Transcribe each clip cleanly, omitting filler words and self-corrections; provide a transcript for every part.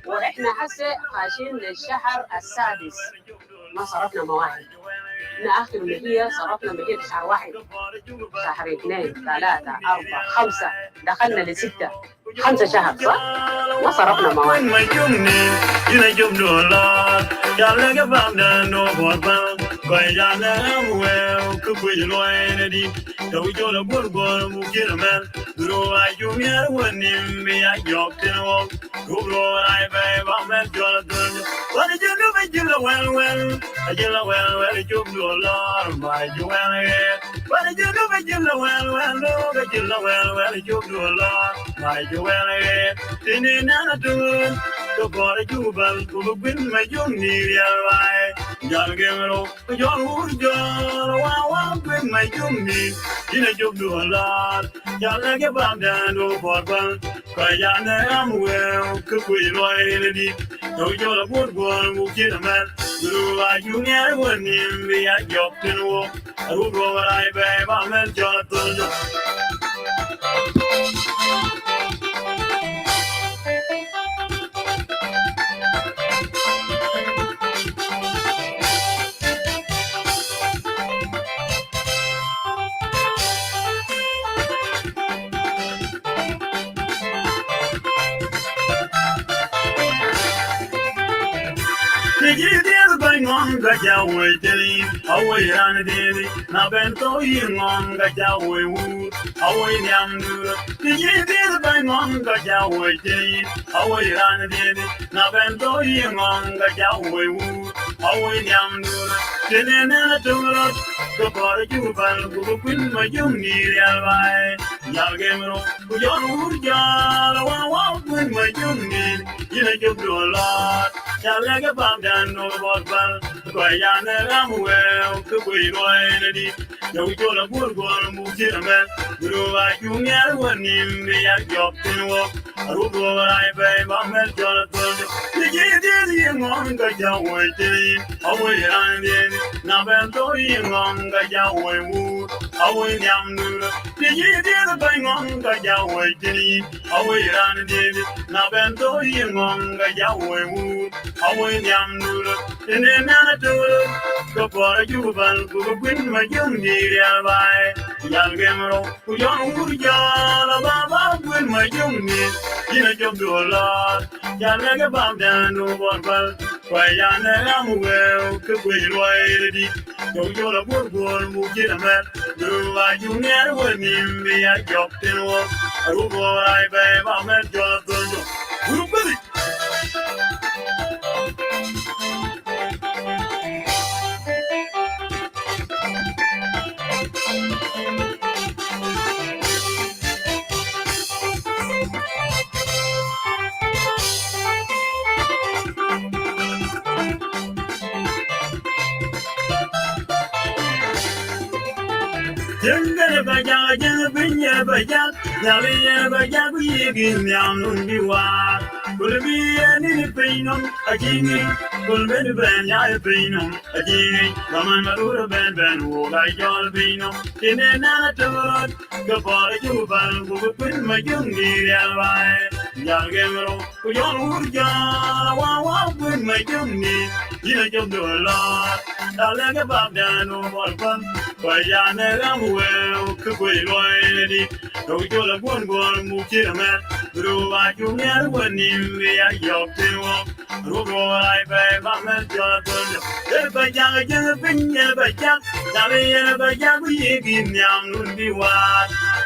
واحنا هسه ماشيين للشهر السادس ما صرفنا مواهب. احنا اخر مهية صرفنا مهية شهر واحد، شهر 2 3 4 5 دخلنا لستة 5 شهر صح؟ ما صرفنا مواهب.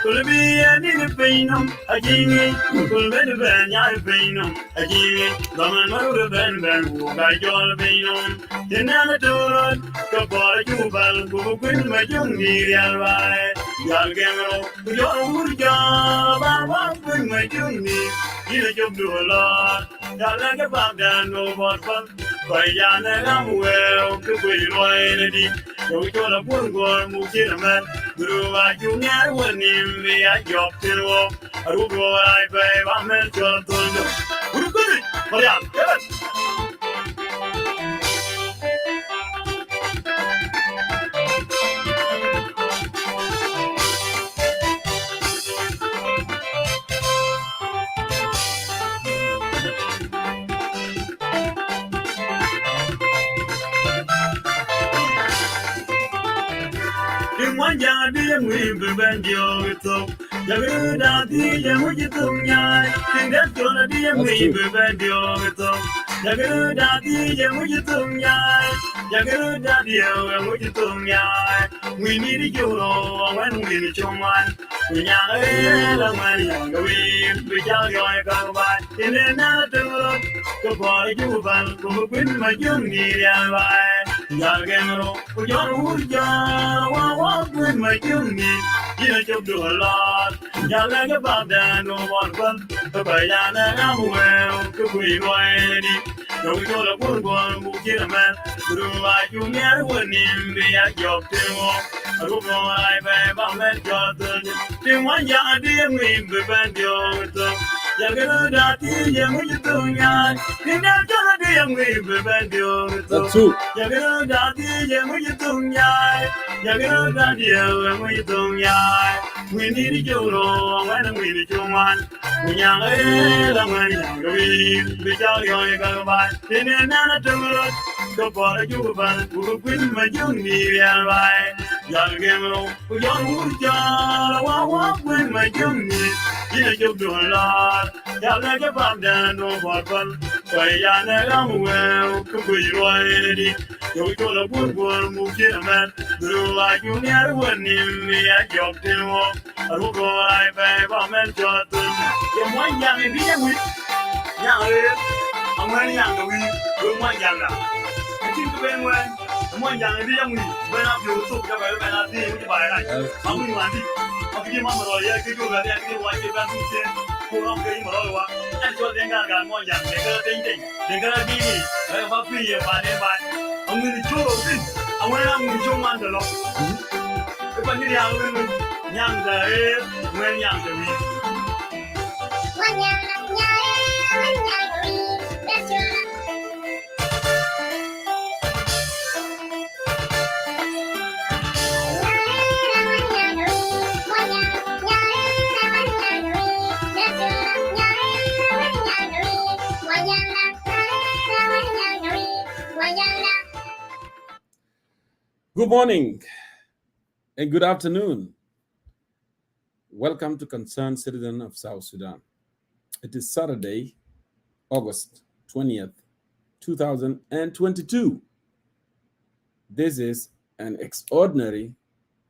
Could be any painum, a genie, could be the band, I painum, a genie, Domin Mother Ben Ben, by John Painum, the Nanator, the boy Jubal, who couldn't make you near right. Yalgamo, your wood job, I want to make you need. You job do a lot, Yalaga Bagdan, no more fun. By Yana, I'm well, to be loyalty. You told a poor girl, Mukinaman, Guru, I do not want him, be a job to walk. I will go, I pay, I'm meant to do. Who could it? Mariam, yes. One young dear, we prevent your talk. The daddy, and we get to me. Think that's gonna be a we prevent your talk. The daddy, and we get to me. The daddy, and we get to me. We need you when we need someone. We are money on the wind, we shall go back in another world. The boy you van, who win my young year. Yalgamo, your wood jar, walk with my young. You job do a lot. Yalaga Bagdan, no one fun. The Bayana, I'm well, to be ready. No, we go to one one, who get a man. Who like you never win him, be a job to walk. I don't know, I bet I'm at Jordan. Then one young dear, we prevent your talk. You're daddy, young with your tongue. In that young we prevent your talk. You're daddy, young with your tongue. You're daddy, young with your tongue. We need you when we need you one. We are a man, we tell you go by. In another world, the boy you van, who win my young year. Yalgamo, young wood jar, walk with my young. You job do a lot. Yalaga Bagdan, no more fun. Bayana, I'm well, to be ready. You told a good one, move in a man. Grew like you never win him, me a job to walk. I will go, I pay, I'm at Jordan. You're one young and dear with Young, I'm one young, we're one younger. I think the Ben went, I'm one young and dear with, when I'm your soap, and I'll see you by night. I'm going to I'll give you Mamma, I could go there and watch it back to go on getting Moroa. That's what they got more young. They're going to think they're going to be me. I have a free year by them by. I'm going to show this. I went out with Joe Mandela. If I need our women, young the air, when young the me. One young, that's your. Good morning and good afternoon. Welcome to Concerned Citizen of South Sudan. It is Saturday, August 20th, 2022. This is an extraordinary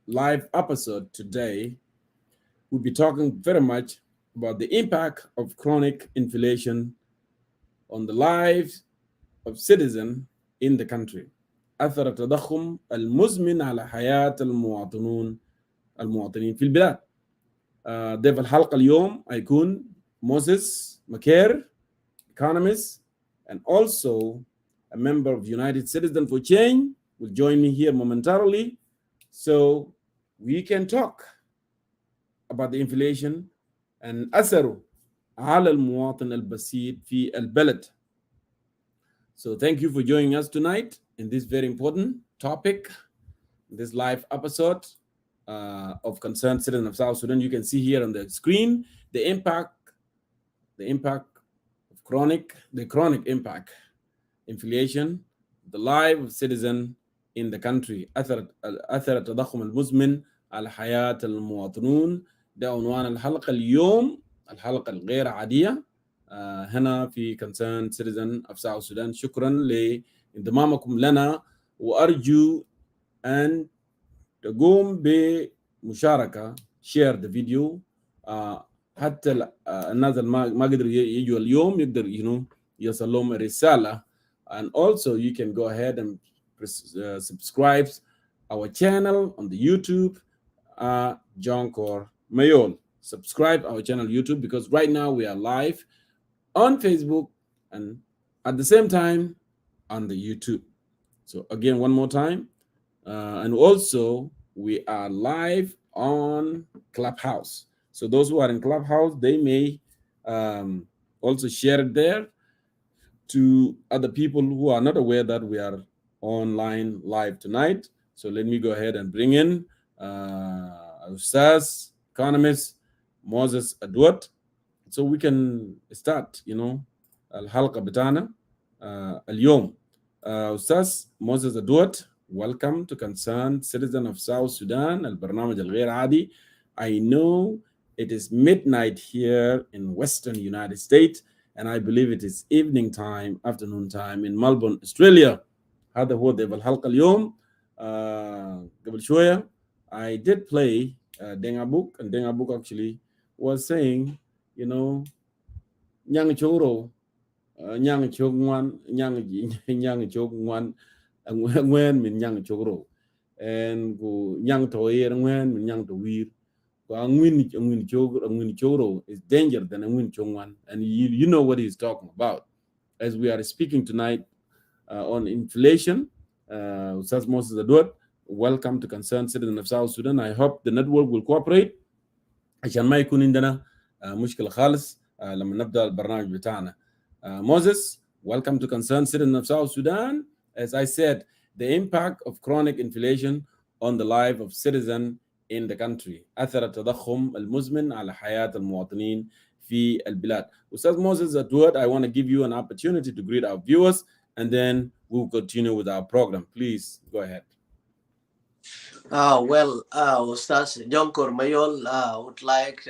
live episode today. We'll be talking very much about the impact of chronic inflation on the lives of citizens in the country. أثر التضخم المزمن على حياة المواطنين في البلاد. ضيف الحلقة اليوم هيكون موسيس مكير, economist, and also a member of United Citizens for Change, will join me here momentarily so we can talk about the inflation and أثره على المواطن البسيط في البلد. So thank you for joining us tonight in this very important topic, this live episode of Concerned Citizen of South Sudan. You can see here on the screen the impact of chronic impact, inflation, the life of citizen in the country. أثر التضخم المزمن على حياة المواطنون. ده عنوان الحلقة اليوم، الحلقة الغير عادية هنا في Concerned Citizen of South Sudan. شكرا لانضمامكم لنا، وأرجو أن تقوم بمشاركة share the video. حتى الناس ما قدروا يجوا اليوم يقدر يصل لهم رسالة. And also you can go ahead and subscribe our channel on the YouTube, Jonkor Mayol. Subscribe our channel YouTube, because right now we are live on Facebook and at the same time on the YouTube. So again, one more time. And also we are live on Clubhouse. So those who are in Clubhouse, they may also share it there to other people who are not aware that we are online live tonight. So let me go ahead and bring in Ustaz, economist, Moses Edward, so we can start, الحلقة بتاعنا اليوم. Ustaz Moses Edward, welcome to Concerned Citizen of South Sudan, البرنامج الغير عادي. I know it is midnight here in Western United States, and I believe it is evening time, afternoon time in Melbourne, Australia. هذا هو ضيف الحلقة اليوم. قبل شوية I did play Denga Book, and Denga Book actually was saying, nyang choro, nyang chogwan, nyang chogwan, ngwen min nyang choro, and go nyang toyer ngwen min nyang to wir. Ngwin choro is danger than a ngwin chongwan, and you know what he's talking about. As we are speaking tonight on inflation, Ustaz Moses Edward, welcome to Concerned Citizen of South Sudan. I hope the network will cooperate عشان ما يكون عندنا مشكلة خالص لما نبدأ البرنامج بتاعنا. Moses, welcome to Concerned Citizen of South Sudan. As I said, the impact of chronic inflation on the life of citizens in the country. أثر التضخم المزمن على حياة المواطنين في البلاد. Ustaz Moses Edward, I want to give you an opportunity to greet our viewers, and then we'll continue with our program. Please go ahead. Ustaz Jonkor Mayol would like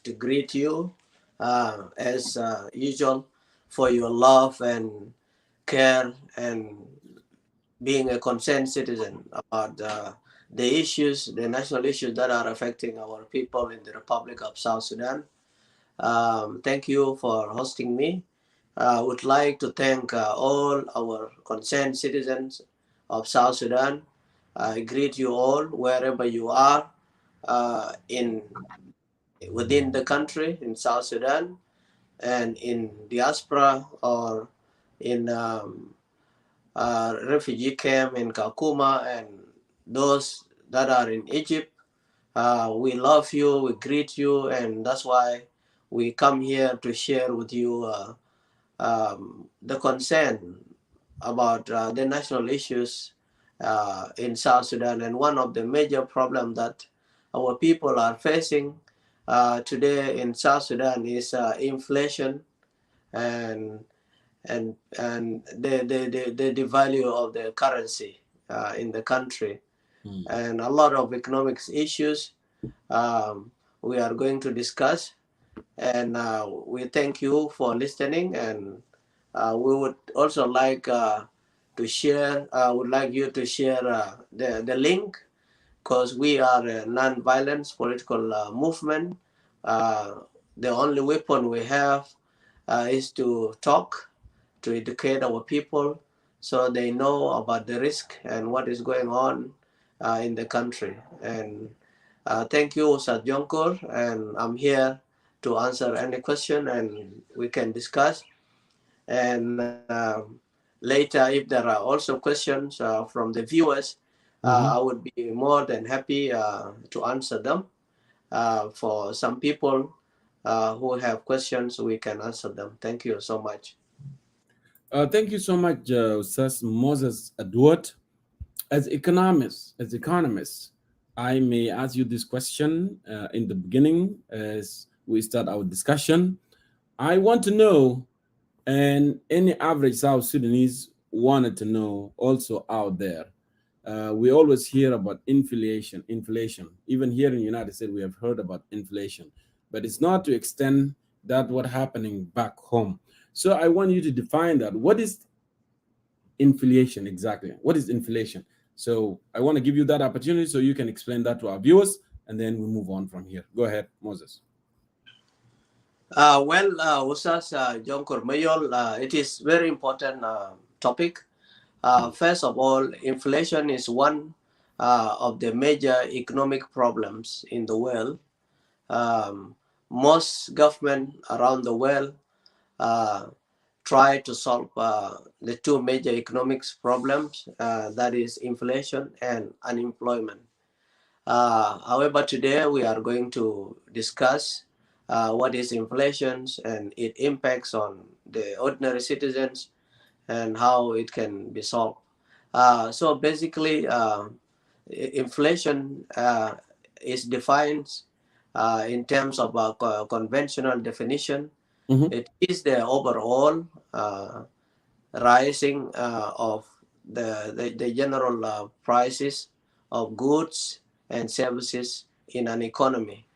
to greet you as usual for your love and care and being a concerned citizen about the issues, the national issues that are affecting our people in the Republic of South Sudan. Thank you for hosting me. I would like to thank all our concerned citizens of South Sudan. I greet you all wherever you are within the country in South Sudan and in diaspora or in refugee camp in Kakuma and those that are in Egypt. We love you, we greet you, and that's why we come here to share with you the concern about the national issues in South Sudan. And one of the major problems that our people are facing today in South Sudan is inflation and the value of the currency in the country, and a lot of economics issues we are going to discuss. And we thank you for listening, and we would also like to share, would like you to share the link, because we are a non-violence political movement. The only weapon we have is to talk, to educate our people so they know about the risk and what is going on in the country. And thank you, Ustaz Jonkor, and I'm here to answer any question and we can discuss. And later, if there are also questions from the viewers, I would be more than happy to answer them. For some people who have questions, we can answer them. Thank you so much. Thank you so much, Ustaz Moses Edward. As economists, I may ask you this question in the beginning as we start our discussion. I want to know, and any average South Sudanese wanted to know also out there. We always hear about inflation. Even here in the United States, we have heard about inflation, but it's not to extend that what's happening back home. So I want you to define that. What is inflation exactly? What is inflation? So I want to give you that opportunity so you can explain that to our viewers, and then we move on from here. Go ahead, Moses. Usas John Kormayol, it is very important topic. First of all, inflation is one of the major economic problems in the world. Most governments around the world try to solve the two major economic problems, that is inflation and unemployment. However, today we are going to discuss what is inflation and its impacts on the ordinary citizens and how it can be solved. So basically, inflation is defined in terms of a conventional definition. It is the overall rising of the general prices of goods and services in an economy,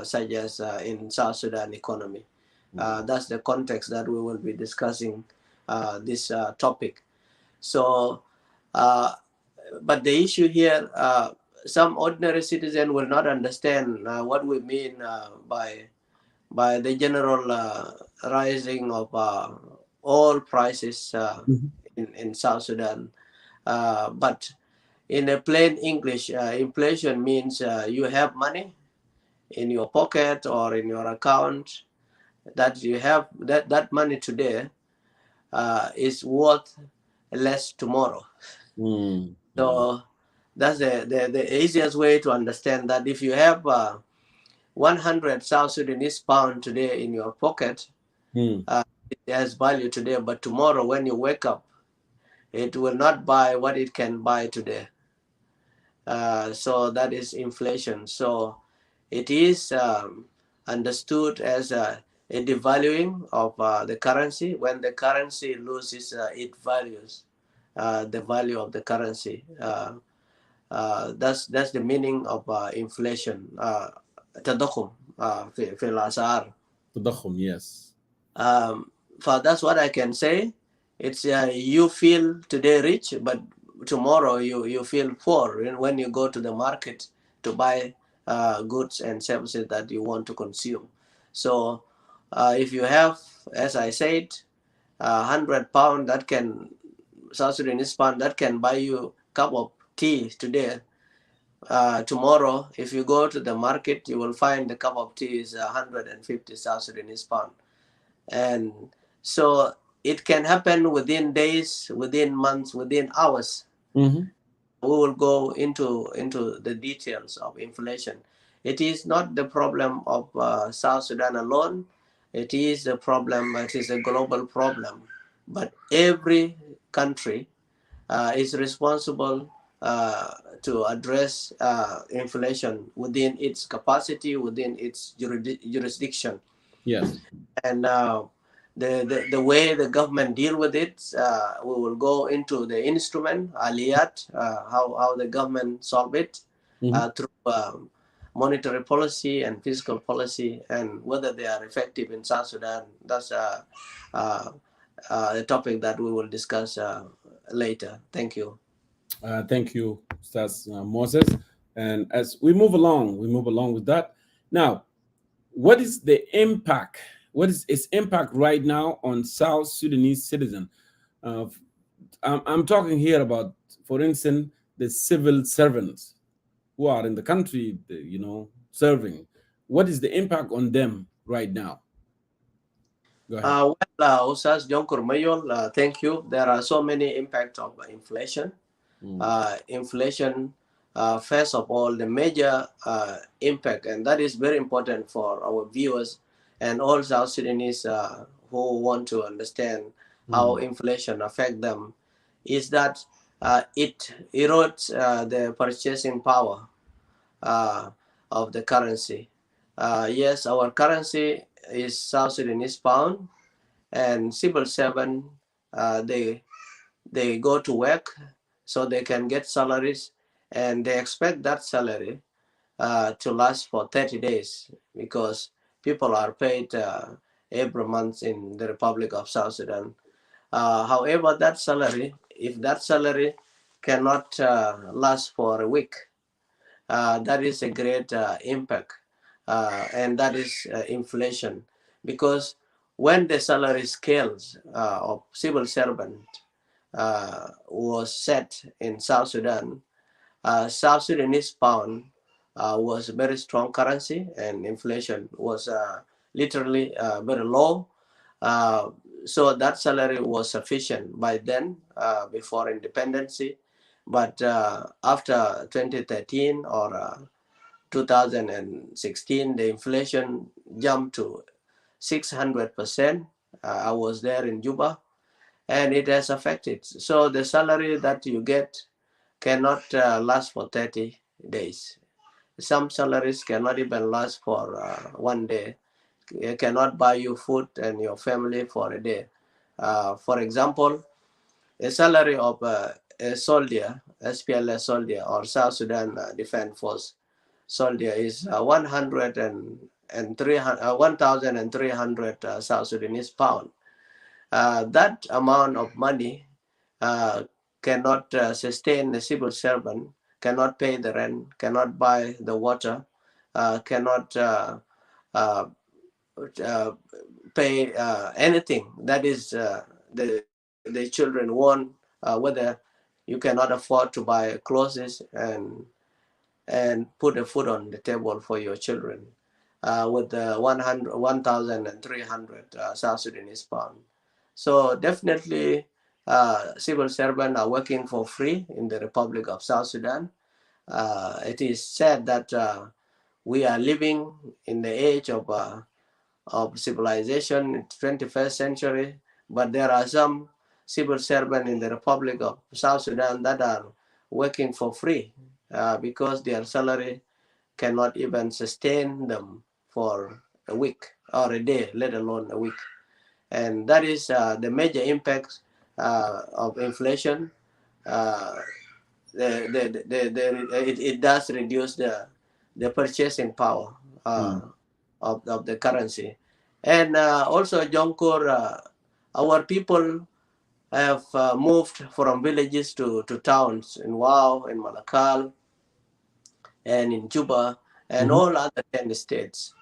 such as in South Sudan economy. That's the context that we will be discussing this topic. So, but the issue here, some ordinary citizen will not understand what we mean by the general rising of all prices in South Sudan. But in a plain English, inflation means you have money in your pocket or in your account that you have, that money today is worth less tomorrow. So that's the easiest way to understand that. If you have 100 South Sudanese pound today in your pocket, it has value today, but tomorrow when you wake up, it will not buy what it can buy today. So that is inflation. So it is understood as a devaluing of the currency. When the currency loses its values, the value of the currency. That's the meaning of inflation. التضخم في الأسعار. التضخم, yes. That's what I can say. It's you feel today rich, but tomorrow you feel poor when you go to the market to buy goods and services that you want to consume. So if you have, as I said, 100 pound that can, South Sudanese pound that can buy you a cup of tea today, tomorrow if you go to the market you will find the cup of tea is 150 South Sudanese pound. And so it can happen within days, within months, within hours. We will go into the details of inflation. It is not the problem of South Sudan alone. It is a problem, it is a global problem. But every country is responsible to address inflation within its capacity, within its jurisdiction. Yes. And the way the government deal with it, we will go into the instrument, aliyat, how the government solve it through monetary policy and fiscal policy, and whether they are effective in South Sudan. That's the topic that we will discuss later. Thank you. Thank you, Stas Moses. And as we move along with that. Now, what is the impact? What is its impact right now on South Sudanese citizens? I'm talking here about, for instance, the civil servants who are in the country, serving. What is the impact on them right now? Go ahead. Usas John Kormayol, thank you. There are so many impacts of inflation. Inflation, first of all, the major impact, and that is very important for our viewers and all South Sudanese who want to understand how inflation affects them, is that it erodes the purchasing power of the currency. Yes, our currency is South Sudanese pound, and civil servants, they go to work so they can get salaries, and they expect that salary to last for 30 days because people are paid every month in the Republic of South Sudan. However, that salary, if that salary cannot last for a week, that is a great impact, and that is inflation. Because when the salary scales of civil servant was set in South Sudan, South Sudanese pound was a very strong currency, and inflation was literally very low. So that salary was sufficient by then, before independency. But after 2013 or 2016, the inflation jumped to 600%. I was there in Juba, and it has affected. So the salary that you get cannot last for 30 days. Some salaries cannot even last for 1 day. It cannot buy you food and your family for a day. For example, a salary of a soldier, SPLS soldier, or South Sudan Defense Force soldier is 1,300 South Sudanese pound. That amount of money cannot sustain a civil servant, cannot pay the rent, cannot buy the water, cannot pay anything that is the children want, whether you cannot afford to buy clothes and put the food on the table for your children with the 1,300 South Sudanese pound. So definitely civil servants are working for free in the Republic of South Sudan. It is said that we are living in the age of civilization in the 21st century, but there are some civil servants in the Republic of South Sudan that are working for free because their salary cannot even sustain them for a week or a day, let alone a week. And that is the major impact of inflation. It does reduce the purchasing power of the currency. And also, Jonkor, our people have moved from villages to towns in Wau, in Malakal, and in Juba, and all other 10 states.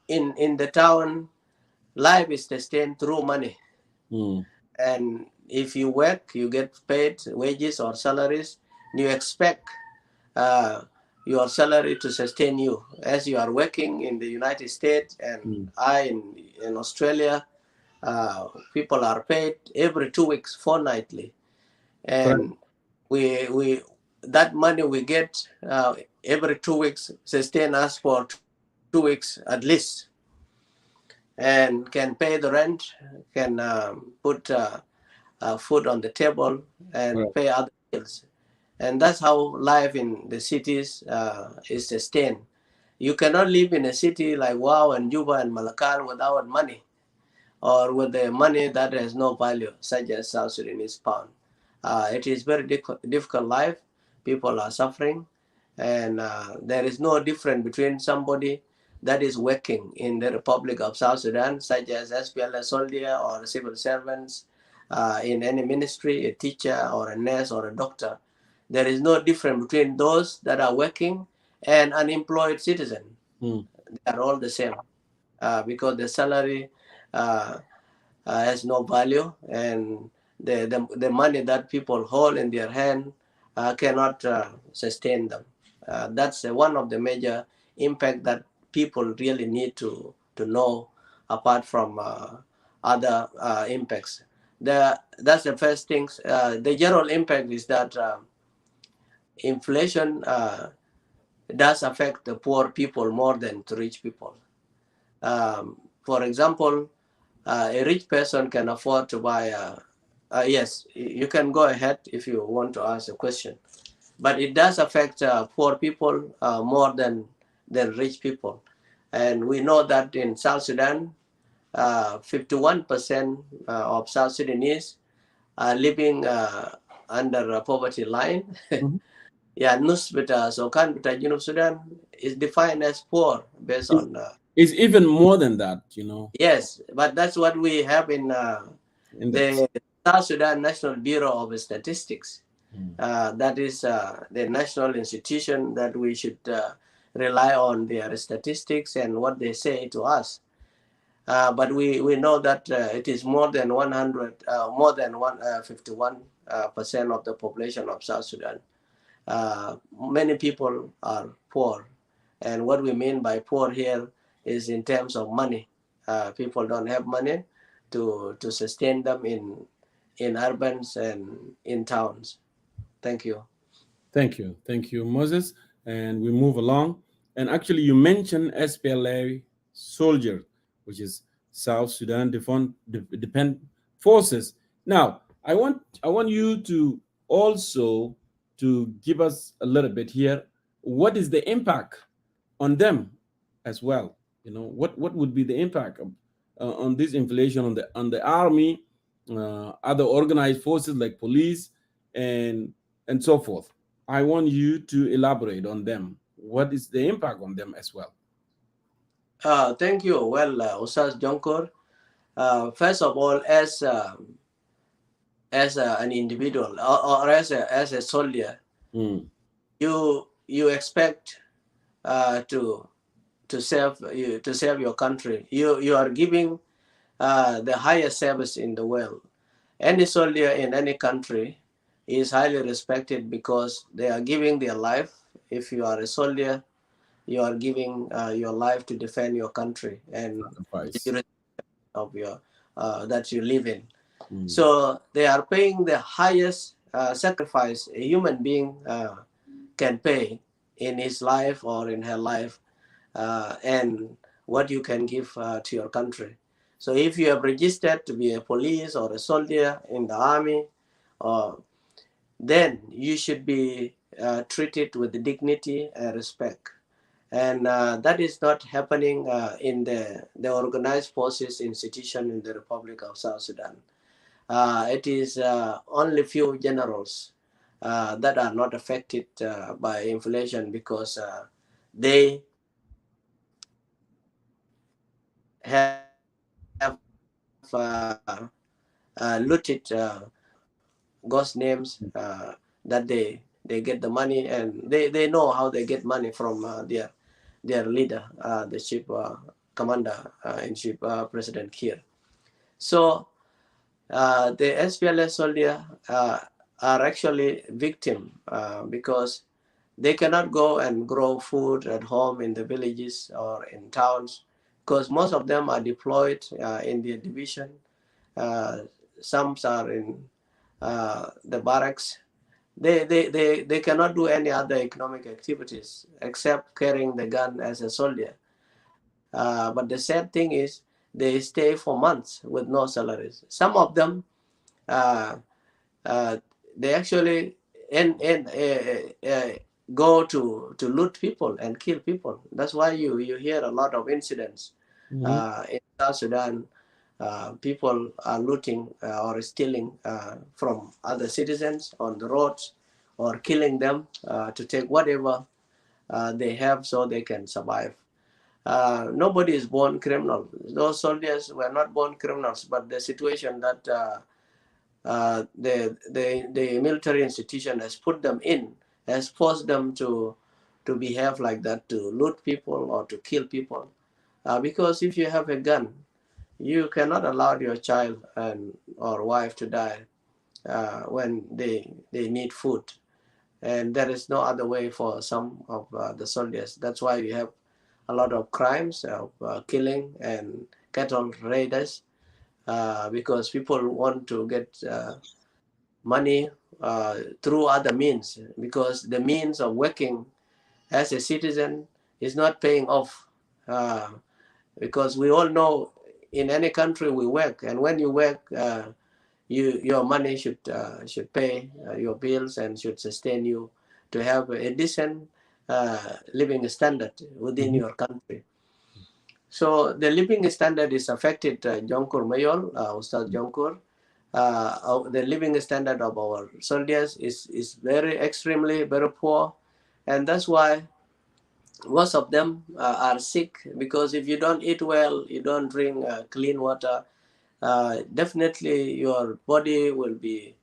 In the town, life is sustained through money. And if you work, you get paid wages or salaries, you expect your salary to sustain you. As you are working in the United States and I in Australia, people are paid every 2 weeks, fortnightly. And we that money we get every 2 weeks sustain us for 2 weeks at least, and can pay the rent, can put food on the table, and pay other bills. And that's how life in the cities is sustained. You cannot live in a city like Wau and Juba and Malakal without money, or with the money that has no value, such as South Sudanese pound. It is very difficult life. People are suffering, and there is no difference between somebody that is working in the Republic of South Sudan, such as SPLS soldier or civil servants in any ministry, a teacher or a nurse or a doctor. There is no difference between those that are working and unemployed citizen. They are all the same because the salary has no value, and the money that people hold in their hand cannot sustain them. That's one of the major impact that people really need to know, apart from other impacts. That's the first thing. The general impact is that inflation does affect the poor people more than the rich people. For example, a rich person can afford to buy yes, you can go ahead if you want to ask a question. But it does affect poor people more than rich people. And we know that in South Sudan, 51% of South Sudanese are living under a poverty line. Yeah, Nusbita, so Kanbita, Sudan is defined as poor based on... It's even more than that, you know. Yes, but that's what we have in the South Sudan National Bureau of Statistics. That is the national institution that we should rely on their statistics and what they say to us. But we know that it is more than 51% of the population of South Sudan. Many people are poor, and what we mean by poor here is in terms of money. People don't have money to sustain them in urbans and in towns. Thank you. Thank you, Moses. And we move along. And actually, you mentioned SPLA soldier, which is South Sudan Defense Forces. Now, I want you to also to give us a little bit here. What is the impact on them as well? You know, what would be the impact of, on this inflation on the army, other organized forces like police, and so forth? I want you to elaborate on them. What is the impact on them as well? Thank you. Well, Ustaz Jonkor, first of all, as an individual or as a soldier, you expect to serve your country. You are giving the highest service in the world. Any soldier in any country is highly respected because they are giving their life. If you are a soldier, you are giving your life to defend your country and of your that you live in. So they are paying the highest sacrifice a human being can pay in his life or in her life, and what you can give to your country. So if you have registered to be a police or a soldier in the army, then you should be treated with dignity and respect. And that is not happening in the organized forces institution in the Republic of South Sudan. It is only few generals that are not affected by inflation because they have looted ghost names that they get the money, and they know how they get money from their leader, the chief commander in chief, President Kiir. So the SPLA soldier are actually victim because they cannot go and grow food at home in the villages or in towns because most of them are deployed in their division. Some are in the barracks. They cannot do any other economic activities except carrying the gun as a soldier. But the sad thing is they stay for months with no salaries. Some of them, they actually go to loot people and kill people. That's why you hear a lot of incidents in South Sudan. People are looting or stealing from other citizens on the roads or killing them to take whatever they have so they can survive. Nobody is born criminal. Those soldiers were not born criminals, but the situation that the military institution has put them in has forced them to behave like that, to loot people or to kill people. Because if you have a gun, you cannot allow your child or wife to die when they need food. And there is no other way for some of the soldiers. That's why we have a lot of crimes of killing and cattle raiders because people want to get money through other means, because the means of working as a citizen is not paying off. Because we all know in any country we work, and when you work, your money should pay your bills and should sustain you to have a decent living standard within your country. So the living standard is affected, Jonkur Mayol, Ustad Jonkur. The living standard of our soldiers is extremely very poor, and that's why most of them are sick, because if you don't eat well, you don't drink clean water, definitely your body will be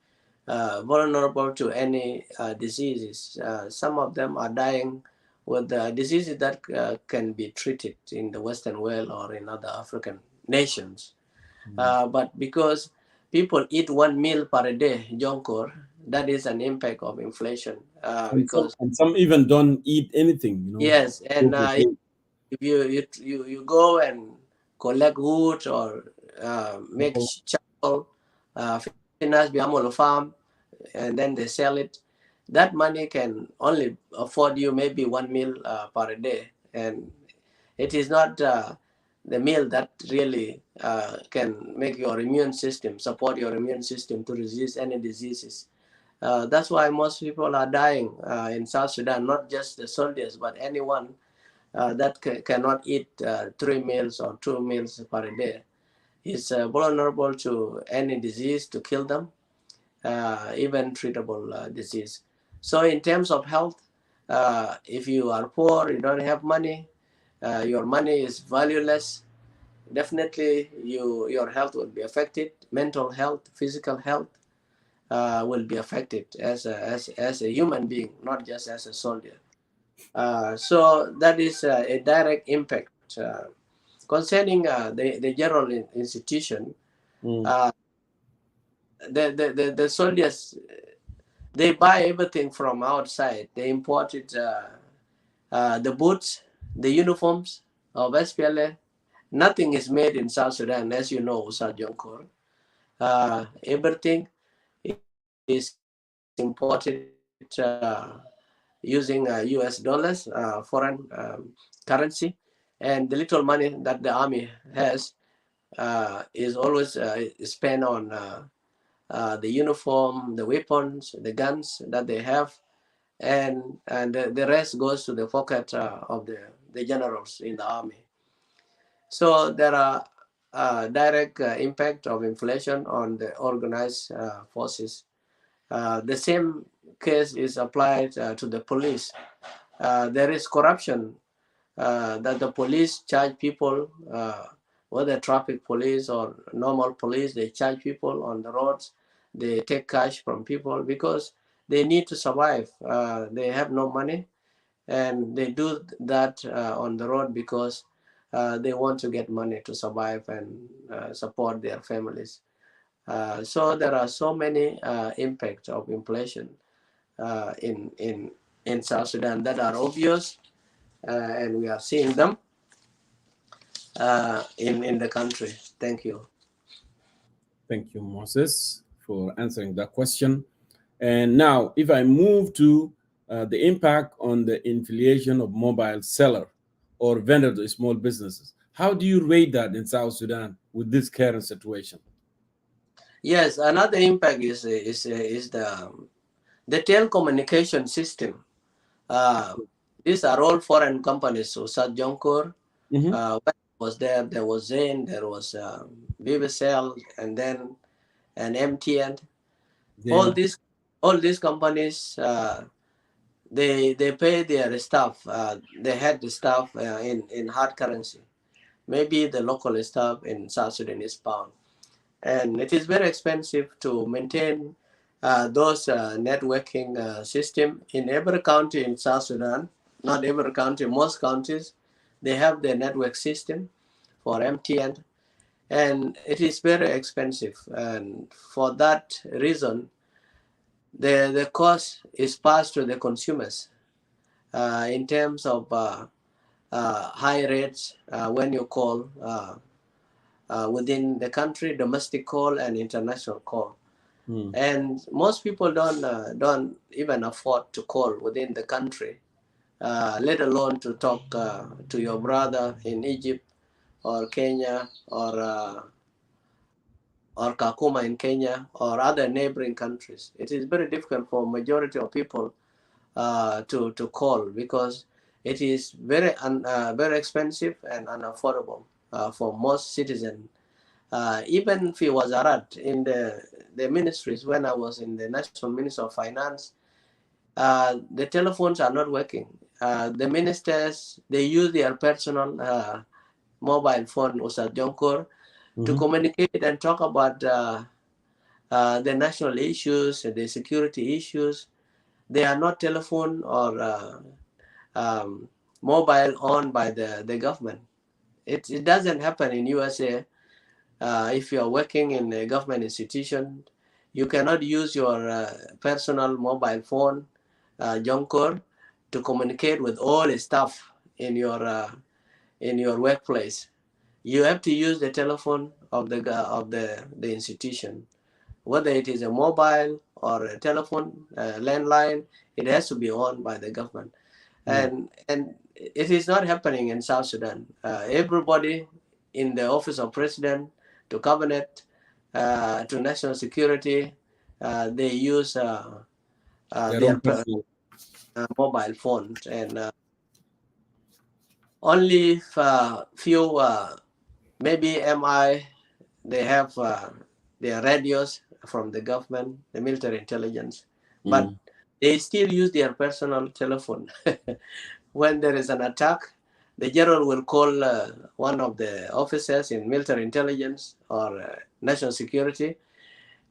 vulnerable to any diseases. Some of them are dying with diseases that can be treated in the Western world or in other African nations. But because people eat 1 meal per day, Jonkor, that is an impact of inflation. Because some even don't eat anything, yes, and if you go and collect wood or make charcoal, finance Biamolo farm, and then they sell it, that money can only afford you maybe 1 meal per day, and it is not the meal that really can make your immune system, support your immune system to resist any diseases. That's why most people are dying in South Sudan, not just the soldiers, but anyone that cannot eat 3 meals or 2 meals per day is vulnerable to any disease to kill them, even treatable disease. So in terms of health, if you are poor, you don't have money, your money is valueless, definitely your health will be affected. Mental health, physical health will be affected as a human being, not just as a soldier. So that is a direct impact. Concerning the general institution, the soldiers, they buy everything from outside. They imported the boots, the uniforms of SPLA. Nothing is made in South Sudan, as you know, Ustad Jonkor. Everything is imported using US dollars, foreign currency, and the little money that the army has is always spent on the uniform, the weapons, the guns that they have, and the rest goes to the pocket of the generals in the army. So there are direct impact of inflation on the organized forces. The same case is applied to the police. There is corruption that the police charge people, whether traffic police or normal police, they charge people on the roads. They take cash from people because they need to survive. They have no money, and they do that on the road because they want to get money to survive and support their families. So there are so many impacts of inflation in South Sudan that are obvious, and we are seeing them in the country. Thank you. Thank you, Moses, for answering that question. And now, if I move to the impact on the inflation of mobile seller or vendor to small businesses, how do you rate that in South Sudan with this current situation? Yes, another impact is the telecommunication system. These are all foreign companies. So Jonkor, when was there was Zain, there was BBCL, and then MTN. All these companies, they pay their staff. They had the staff in hard currency. Maybe the local staff in South Sudan is pound. And it is very expensive to maintain those networking system in every county in South Sudan. Not every county, most counties, they have the network system for MTN, and it is very expensive. And for that reason, the cost is passed to the consumers in terms of high rates when you call within the country, domestic call and international call. And most people don't even afford to call within the country, let alone to talk to your brother in Egypt or Kenya or Kakuma in Kenya or other neighboring countries. It is very difficult for majority of people to call because it is very expensive and unaffordable for most citizens. Even if it was in the ministries, when I was in the National Ministry of Finance, the telephones are not working. The ministers, they use their personal mobile phone, Ustad Jonkor, to communicate and talk about the national issues, the security issues, they are not telephone or mobile owned by the government. It doesn't happen in USA. If you are working in a government institution, you cannot use your personal mobile phone, Jonkor, to communicate with all the staff in your workplace. You have to use the telephone of the institution, whether it is a mobile or a telephone landline. It has to be owned by the government, and it is not happening in South Sudan. Everybody in the office of president, to cabinet, to national security, they use Their their own personal. mobile phones, and only few, maybe MI, they have their radios from the government, the military intelligence, but they still use their personal telephone. When there is an attack, the general will call one of the officers in military intelligence or national security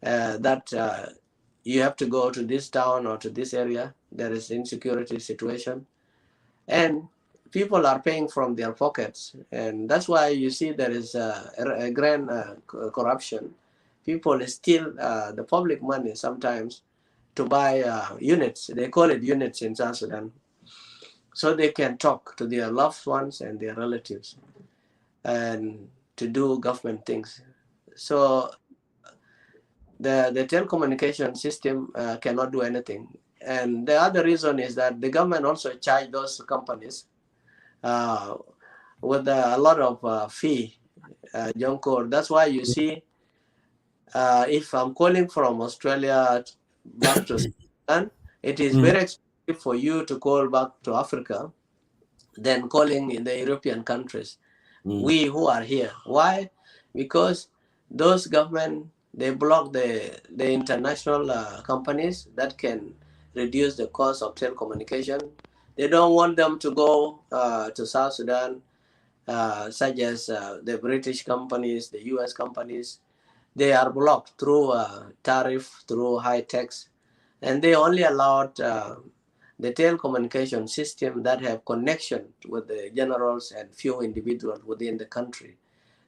that you have to go to this town or to this area. There is insecurity situation, and people are paying from their pockets, and that's why you see there is a grand corruption. People steal the public money sometimes to buy units. They call it units in South Sudan, so they can talk to their loved ones and their relatives and to do government things. So the telecommunication system cannot do anything. And the other reason is that the government also charge those companies with a lot of fee, Jonkor. That's why you see, if I'm calling from Australia back to Sudan, it is very expensive for you to call back to Africa than calling in the European countries. We who are here. Why? Because those government, they block the international companies that can reduce the cost of telecommunication. They don't want them to go to South Sudan, such as the British companies, the US companies. They are blocked through tariff, through high tax, and they only allowed the telecommunication system that have connection with the generals and few individuals within the country.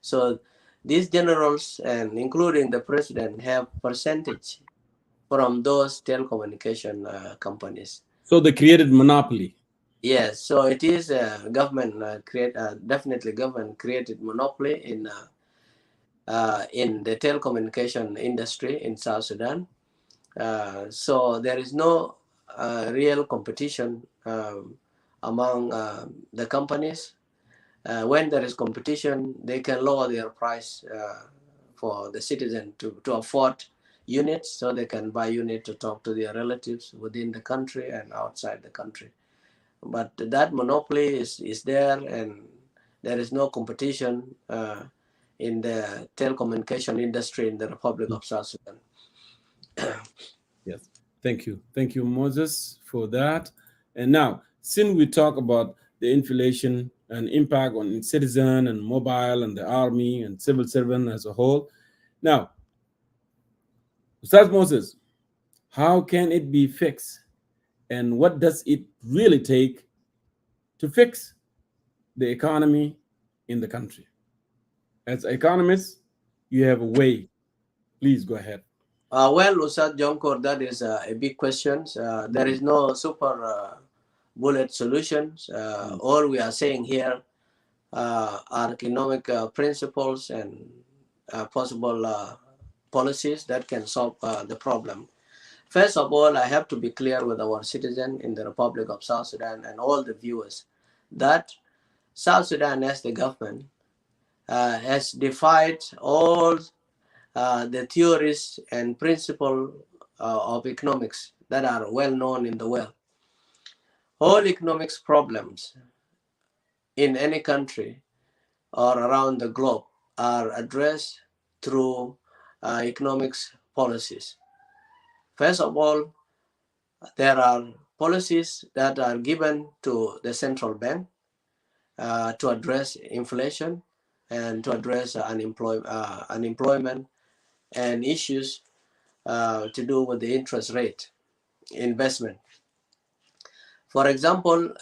So these generals, and including the president, have percentage from those telecommunication companies. So they created monopoly. Yes, so it is government definitely government created monopoly in the telecommunication industry in South Sudan. So there is no real competition among the companies. When there is competition, they can lower their price for the citizen to afford units, so they can buy units to talk to their relatives within the country and outside the country. But that monopoly is there, and there is no competition in the telecommunication industry in the Republic of South Sudan. Yes, thank you, Moses, for that. And now, since we talk about the inflation and impact on citizen and mobile and the army and civil servant as a whole, now, Ustaz Moses, how can it be fixed, and what does it really take to fix the economy in the country? As economists, you have a way. Please go ahead. Well, Ustad Jonkor, that is a big question. There is no super bullet solutions. All we are saying here are economic principles and possible policies that can solve the problem. First of all, I have to be clear with our citizens in the Republic of South Sudan and all the viewers that South Sudan, as the government, has defied all the theories and principles of economics that are well known in the world. All economics problems in any country or around the globe are addressed through economics policies. First of all, there are policies that are given to the central bank to address inflation and to address unemployment and issues to do with the interest rate investment. For example,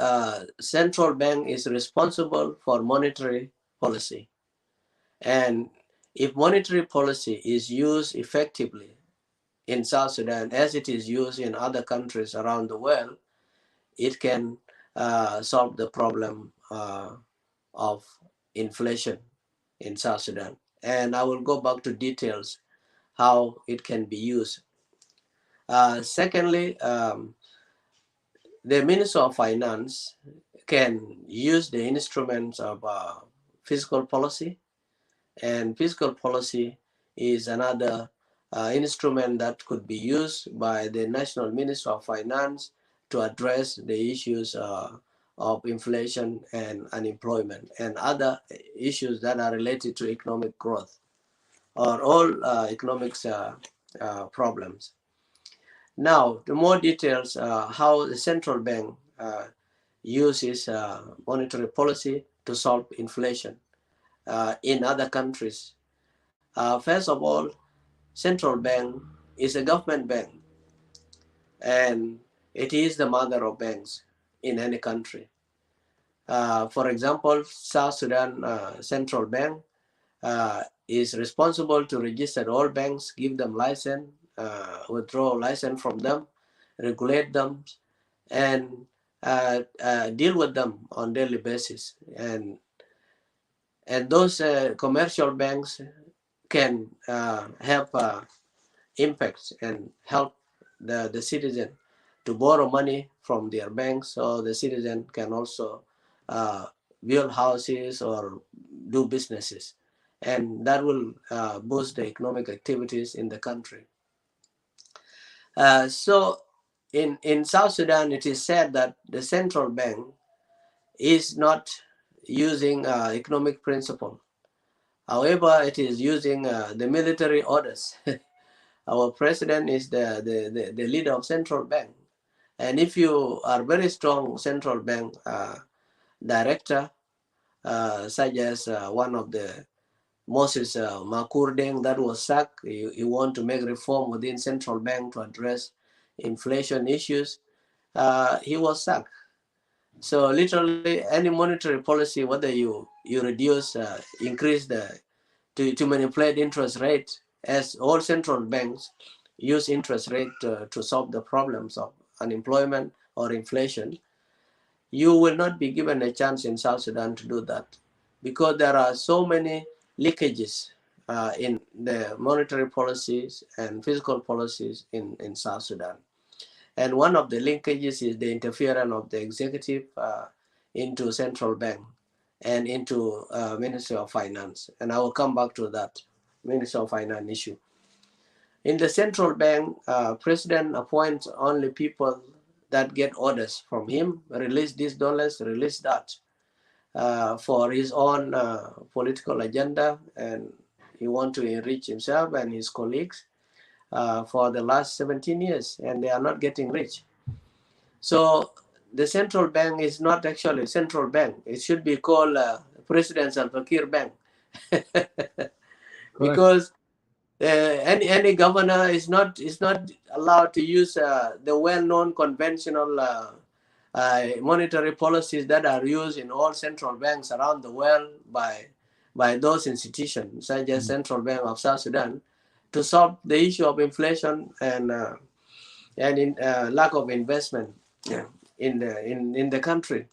central bank is responsible for monetary policy. And if monetary policy is used effectively in South Sudan as it is used in other countries around the world, it can solve the problem of inflation in South Sudan. And I will go back to details how it can be used. Secondly, the Minister of Finance can use the instruments of fiscal policy, and fiscal policy is another instrument that could be used by the National Minister of Finance to address the issues of inflation and unemployment and other issues that are related to economic growth or all economics problems. Now, the more details how the central bank uses monetary policy to solve inflation in other countries. First of all, central bank is a government bank, and it is the mother of banks in any country. For example, South Sudan Central Bank is responsible to register all banks, give them license, withdraw license from them, regulate them, and deal with them on daily basis. And those commercial banks can have impact and help the citizen to borrow money from their banks, so the citizen can also build houses or do businesses, and that will boost the economic activities in the country. So in South Sudan, it is said that the central bank is not using economic principle. However, it is using the military orders. Our president is the leader of central bank. And if you are very strong central bank director, such as one of the Moses Makurdeng that was sacked, you want to make reform within central bank to address inflation issues, he was sacked. So literally any monetary policy, whether you reduce, increase to manipulate interest rate, as all central banks use interest rate to solve the problems of unemployment or inflation, you will not be given a chance in South Sudan to do that, because there are so many leakages in the monetary policies and fiscal policies in South Sudan. And one of the linkages is the interference of the executive into central bank and into Ministry of Finance. And I will come back to that Ministry of Finance issue. In the central bank, president appoints only people that get orders from him, release these dollars, release that, for his own political agenda, and he wants to enrich himself and his colleagues for the last 17 years, and they are not getting rich. So the central bank is not actually a central bank. It should be called President Salva Kiir Bank. Because any governor is not allowed to use the well-known conventional monetary policies that are used in all central banks around the world by those institutions, such as Central Bank of South Sudan, to solve the issue of inflation and in lack of investment in the country.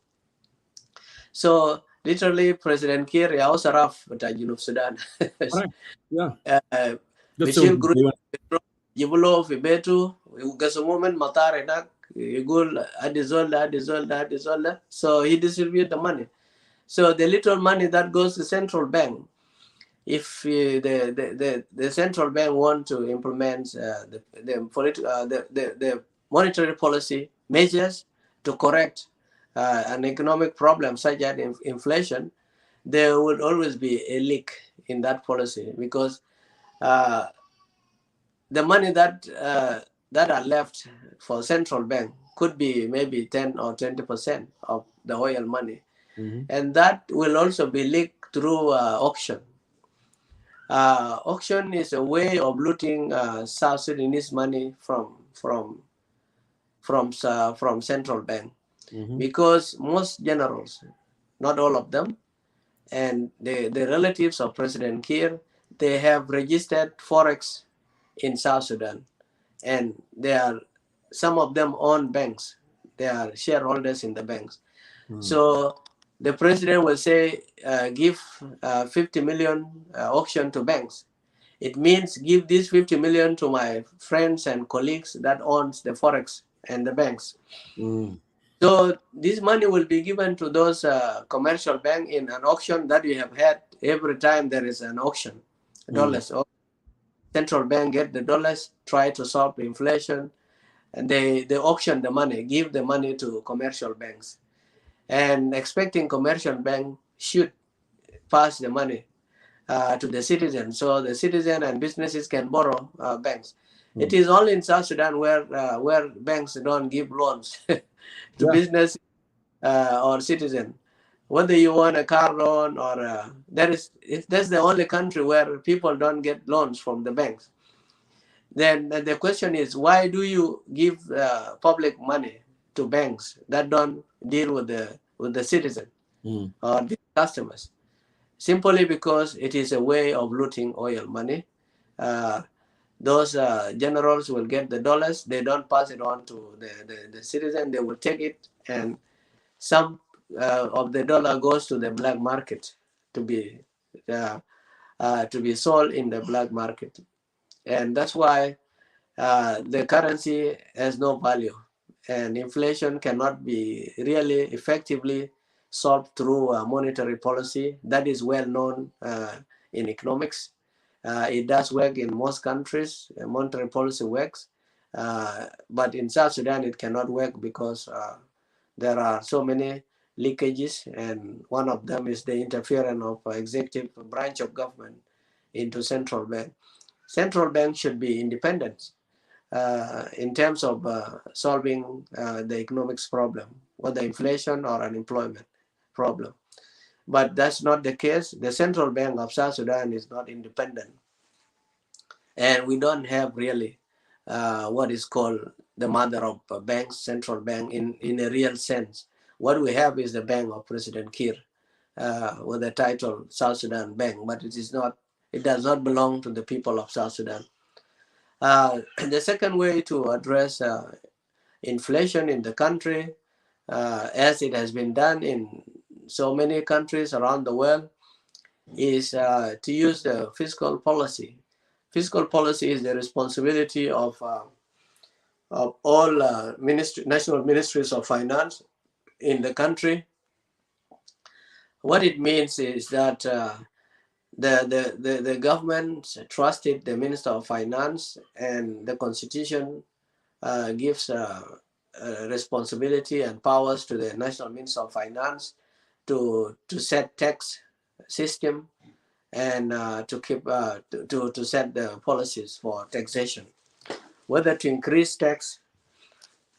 So literally, President Kiir also saraf Junub Sudan. Bishil group jibulo fi betu ugaso moment matare dak yugul adizolda. So he distribute the money. So the little money that goes to central bank, if the central bank want to implement the monetary policy measures to correct an economic problem such as inflation, there would always be a leak in that policy, because the money that are left for central bank could be maybe 10 or 20% of the oil money, and that will also be leaked through auction. Auction is a way of looting South Sudanese money from central bank, because most generals, not all of them, and the relatives of President Kiir, they have registered forex in South Sudan, and they are, some of them own banks. They are shareholders in the banks. So the president will say, give 50 million auction to banks. It means give this 50 million to my friends and colleagues that owns the forex and the banks. So this money will be given to those commercial bank in an auction that we have had every time there is an auction. Dollars. Central bank get the dollars, try to solve inflation, and they auction the money, give the money to commercial banks, and expecting commercial bank should pass the money to the citizen, so the citizen and businesses can borrow banks. It is only in South Sudan where banks don't give loans to business or citizen. Whether you want a car loan or that's the only country where people don't get loans from the banks. Then the question is, why do you give public money to banks that don't deal with the citizen or the customers? Simply because it is a way of looting oil money. Those generals will get the dollars. They don't pass it on to the citizen. They will take it, and some of the dollar goes to the black market to be sold in the black market. And that's why the currency has no value, and inflation cannot be really effectively solved through monetary policy. That is well known in economics. It does work in most countries. Monetary policy works, but in South Sudan it cannot work because there are so many leakages, and one of them is the interference of executive branch of government into central bank. Central bank should be independent in terms of solving the economics problem, whether inflation or unemployment problem. But that's not the case. The Central Bank of South Sudan is not independent. And we don't have really what is called the mother of banks, central bank, in a real sense. What we have is the bank of President Kiir with the title South Sudan Bank, but it is not. It does not belong to the people of South Sudan. The second way to address inflation in the country, as it has been done in so many countries around the world, is to use the fiscal policy. Fiscal policy is the responsibility of all national ministries of finance in the country. What it means is that the government trusted the Minister of Finance, and the Constitution gives responsibility and powers to the National Minister of Finance to set tax system and to keep to set the policies for taxation, whether to increase tax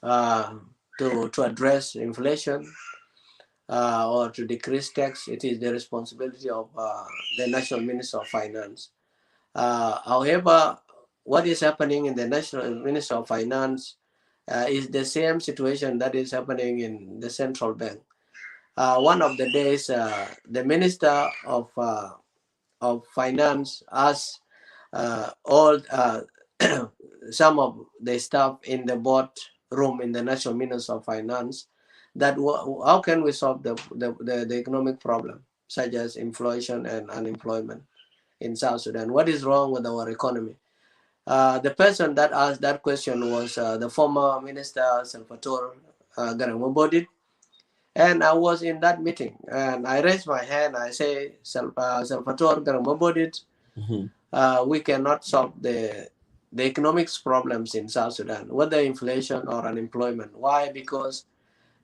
to address inflation or to decrease tax. It is the responsibility of the National Minister of Finance. However, what is happening in the National Minister of Finance is the same situation that is happening in the central bank. One of the days, the Minister of Finance asked all some of the staff in the board room in the National Minister of Finance that how can we solve the economic problem, such as inflation and unemployment in South Sudan? What is wrong with our economy? The person that asked that question was the former Minister Salvatore Garang. And I was in that meeting, and I raised my hand. I say, Salvatore Garang, we cannot solve the economics problems in South Sudan, whether inflation or unemployment. Why? Because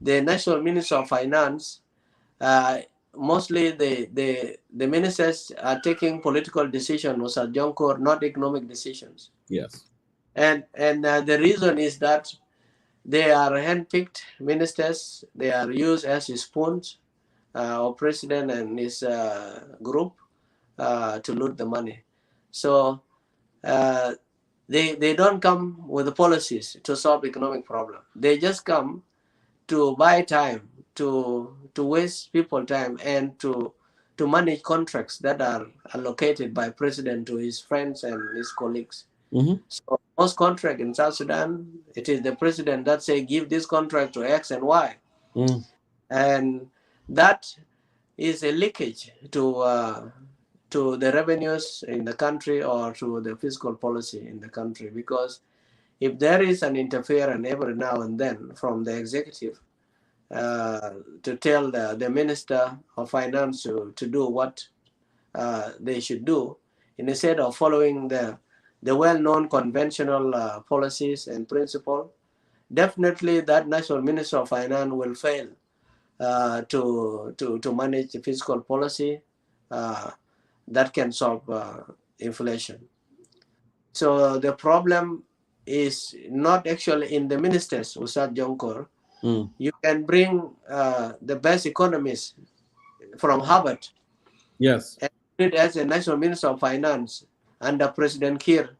the National Minister of Finance, mostly the ministers are taking political decisions with Jonkor, not economic decisions. Yes. And the reason is that they are handpicked ministers. They are used as spoons of president and his group to loot the money. So they don't come with the policies to solve economic problem. They just come to buy time, to waste people time, and to manage contracts that are allocated by president to his friends and his colleagues. So most contract in South Sudan, it is the president that say give this contract to X and Y, and that is a leakage to the revenues in the country or to the fiscal policy in the country. Because if there is an interference every now and then from the executive to tell the minister of finance to do what they should do, instead of following the well-known conventional policies and principles, definitely that national minister of finance will fail to manage the fiscal policy that can solve inflation. So the problem is not actually in the ministers, Ustad Jonkor. You can bring the best economists from Harvard. Yes. And as a national minister of finance under President Kiir,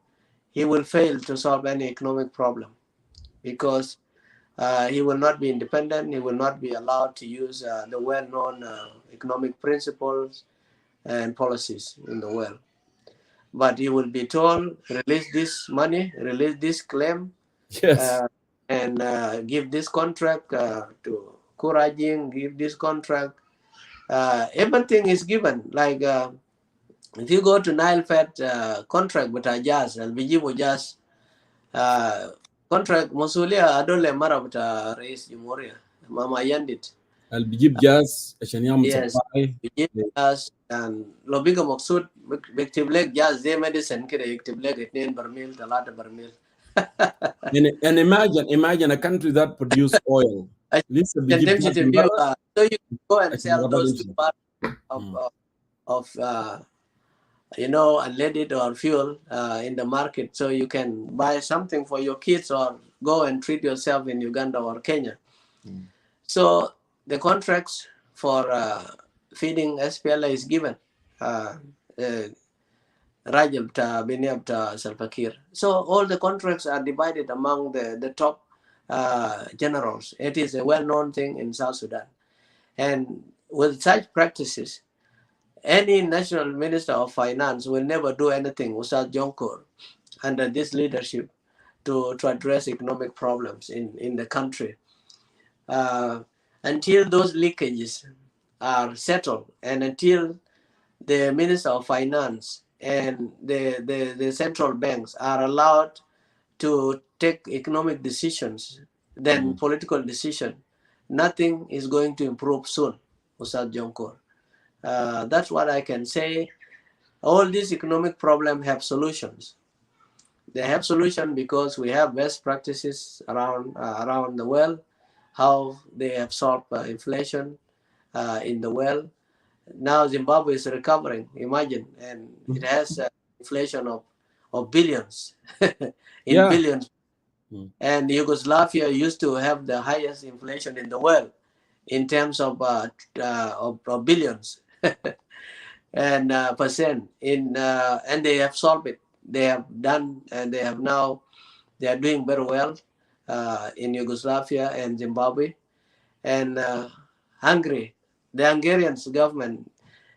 he will fail to solve any economic problem because he will not be independent. He will not be allowed to use the well-known economic principles and policies in the world. But he will be told, release this money, release this claim, Yes. and give this contract to Kurajing, give this contract. Everything is given. Like if you go to Nile Fed contract with Ajaz, and Bijibu Jazz contract, Mosulia Adole Marabta Reis Jumuria, Mama Yandit. اللي بيجيب جاز عشان يعمل Yes, supply. بيجيب جاز and لو بيجي مقصود بيكتب لك جاز زي ميديسن كده يكتب لك 2 برميل 3 برميل. And imagine a country that produce oil. لسه بيجيب جاز من برا. So you can go and عشان sell يقدر those يمشي. 2 parts of unleaded or fuel in the market, so you can buy something for your kids or go and treat yourself in Uganda or Kenya. So the contracts for feeding SPLA is given. Rajab ta Biniab ta Salva Kiir. So all the contracts are divided among the top generals. It is a well-known thing in South Sudan. And with such practices, any national minister of finance will never do anything without Jonkor under this leadership to address economic problems in the country. Until those leakages are settled and until the Minister of Finance and the central banks are allowed to take economic decisions, then political decision, nothing is going to improve soon, Ustad Jonkor. That's what I can say. All these economic problems have solutions. They have solution because we have best practices around the world, how they have solved inflation in the world. Now Zimbabwe is recovering, imagine, and it has inflation of billions, billions. And Yugoslavia used to have the highest inflation in the world in terms of billions and percent. And they have solved it. They have done, and they are doing very well in Yugoslavia and Zimbabwe. And Hungary, the Hungarian government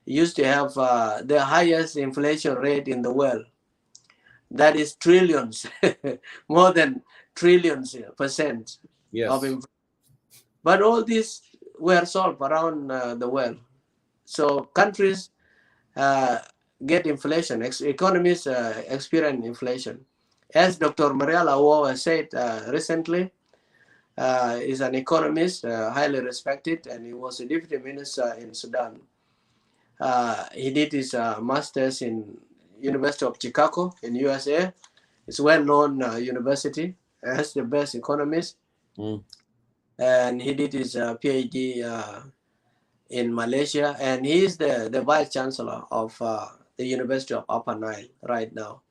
used to have the highest inflation rate in the world. That is trillions, more than trillions percent of inflation. But all these were solved around the world. So countries get inflation, economies experience inflation. As Dr. Mariala Awoa said recently, is an economist, highly respected, and he was a deputy minister in Sudan. He did his master's in University of Chicago in USA. It's a well-known university, has the best economists. And he did his PhD in Malaysia, and he is the vice chancellor of the University of Upper Nile right now.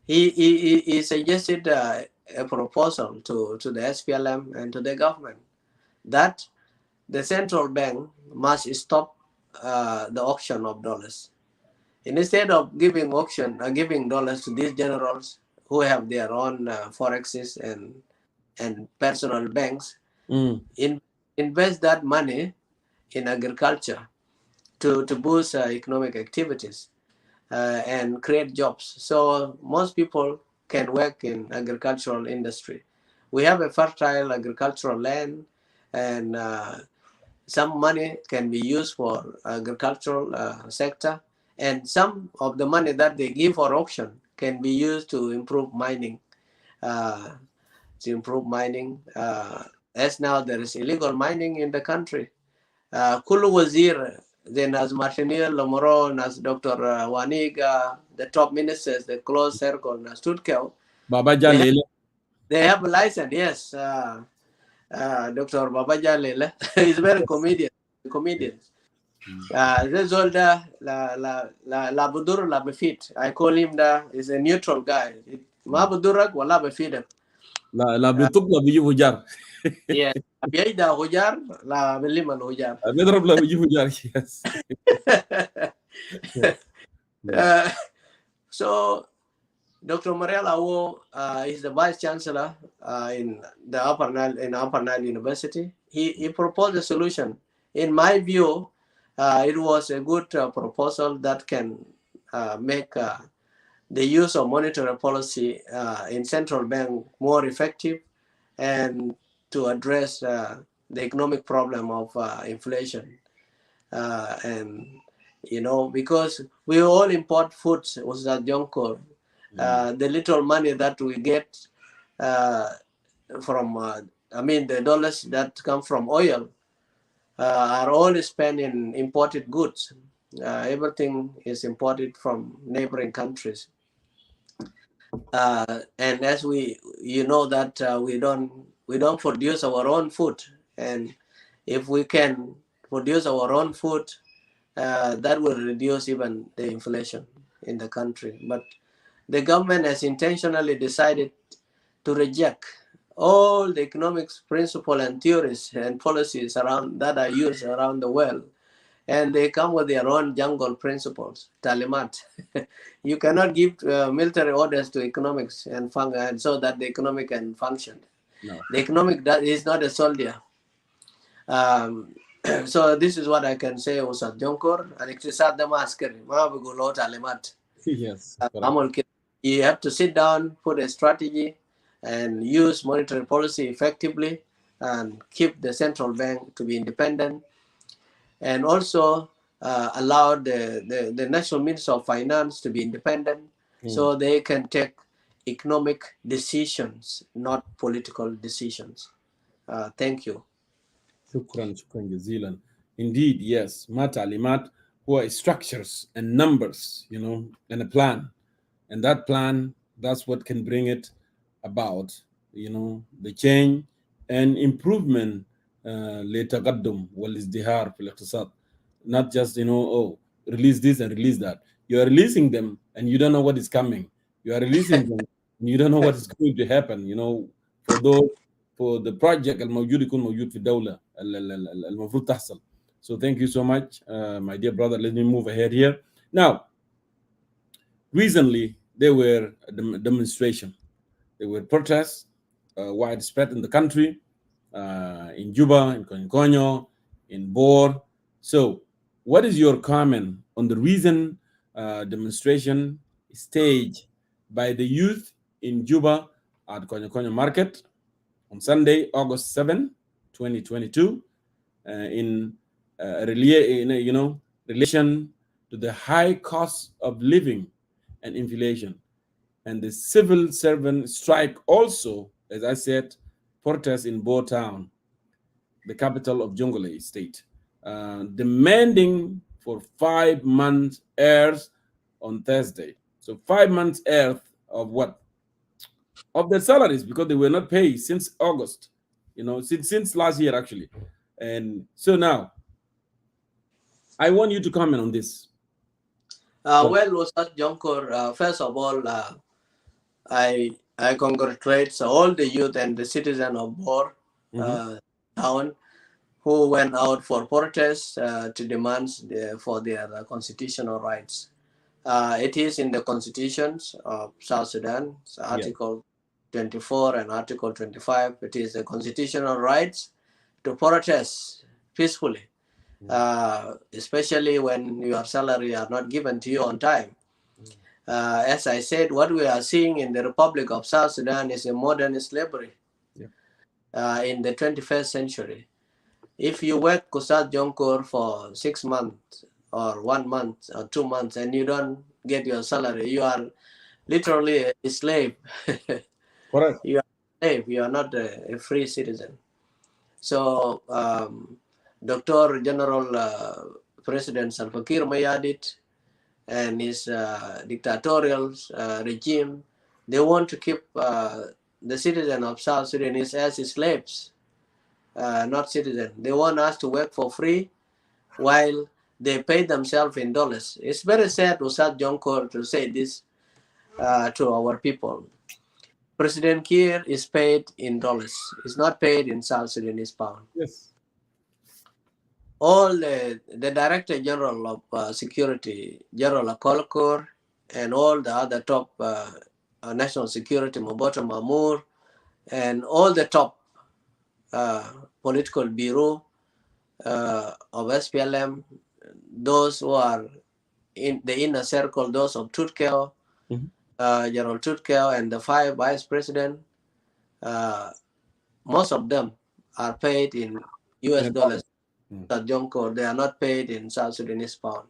He suggested a proposal to the SPLM and to the government that the central bank must stop the auction of dollars. instead of giving giving dollars to these generals who have their own forexes and personal banks, invest that money in agriculture to boost economic activities and create jobs. So most people can work in agricultural industry. We have a fertile agricultural land, and some money can be used for agricultural sector, and some of the money that they give for auction can be used to improve mining. As now there is illegal mining in the country. Kulu Wazir, then as Martinez, Lomoron, as Dr. Waniga, the top ministers, the close circle, as Tutkel, Baba Jalele. they have a license, yes. Dr. Babaja Lele is very comedian. This all la budur la befit. I call him is a neutral guy. Ma budurak wala befit. La bituk la biji hujar. Yeah. Biaida hujar la biliman hujar. Bedrab la biji hujar. Yes. So Dr. Mariel Awo is the vice chancellor in the Upper Nile University. He proposed a solution. In my view, it was a good proposal that can make the use of monetary policy in central bank more effective, and to address the economic problem of inflation. And because we all import foods, was that Jonkor. The little money that we get from, the dollars that come from oil are all spent in imported goods. Everything is imported from neighboring countries. And as that we don't produce our own food, and if we can produce our own food, that will reduce even the inflation in the country. But the government has intentionally decided to reject all the economics principles and theories and policies around that are used around the world, and they come with their own jungle principles, talimat. You cannot give military orders to economics and so that the economic can function. No. The economic that is not a soldier. So this is what I can say, Usad Jonkor. Yes. You have to sit down, put a strategy, and use monetary policy effectively, and keep the central bank to be independent, and also allow the National Minister of Finance to be independent, so they can take economic decisions, not political decisions. Thank you. Shukran jazilan. Indeed, yes. Matalimat, who are structures and numbers, and a plan. And that plan, that's what can bring it about, the change and improvement لتقدم والازدهار في الاقتصاد. Not just, release this and release that. You are releasing them and you don't know what is coming. You are releasing them and you don't know what is going to happen, for the project الموجود يكون موجود في الدولة المفروض تحصل. So thank you so much, my dear brother. Let me move ahead here. Now, recently, there were demonstrations. There were protests widespread in the country, in Juba, in Konyo, in Bor. So, what is your comment on the recent demonstration staged by the youth in Juba at Konyo Market on Sunday, August 7, 2022, in relation to the high cost of living and inflation, and the civil servant strike also, as I said, protests in Bo Town, the capital of Jonglei State, demanding for 5 months' heirs on Thursday. So 5 months' heirs of what? Of their salaries, because they were not paid since August, since last year actually. And so now, I want you to comment on this. Well, Ustad Jonkor, first of all, I congratulate all the youth and the citizens of Bor town who went out for protests to demand for their constitutional rights. It is in the constitutions of South Sudan, Article 24 and Article 25. It is the constitutional rights to protest peacefully, especially when your salary are not given to you on time. As I said, what we are seeing in the Republic of South Sudan is a modern slavery in the 21st century. If you work Kusat Jonkor for 6 months or 1 month or 2 months and you don't get your salary, you are literally a slave. Correct. You are a slave. You are not a free citizen. So, Dr. General President Salva Kiir Mayardit and his dictatorial regime, they want to keep the citizens of South Sudan as slaves, not citizens. They want us to work for free while they pay themselves in dollars. It's very sad to South Jonkor to say this to our people. President Kiir is paid in dollars. He's not paid in South Sudanese pound. Yes. All the Director General of Security, General Akolkor, and all the other top national security, Moboto Mamour, and all the top political bureau of SPLM, those who are in the inner circle, those of Tutkeo, General Tutkeo, and the 5 vice president, most of them are paid in US dollars. That Jonkor, they are not paid in South Sudanese pound.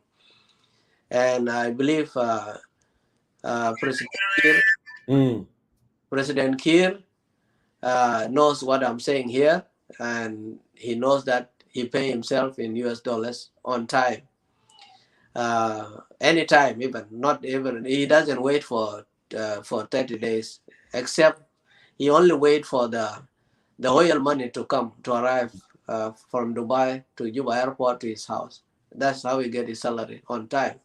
And I believe President Kiir knows what I'm saying here, and he knows that he pays himself in US dollars on time. Anytime, even he doesn't wait for 30 days, except he only wait for the oil money to arrive from Dubai to Juba airport to his house. That's how he get his salary on time.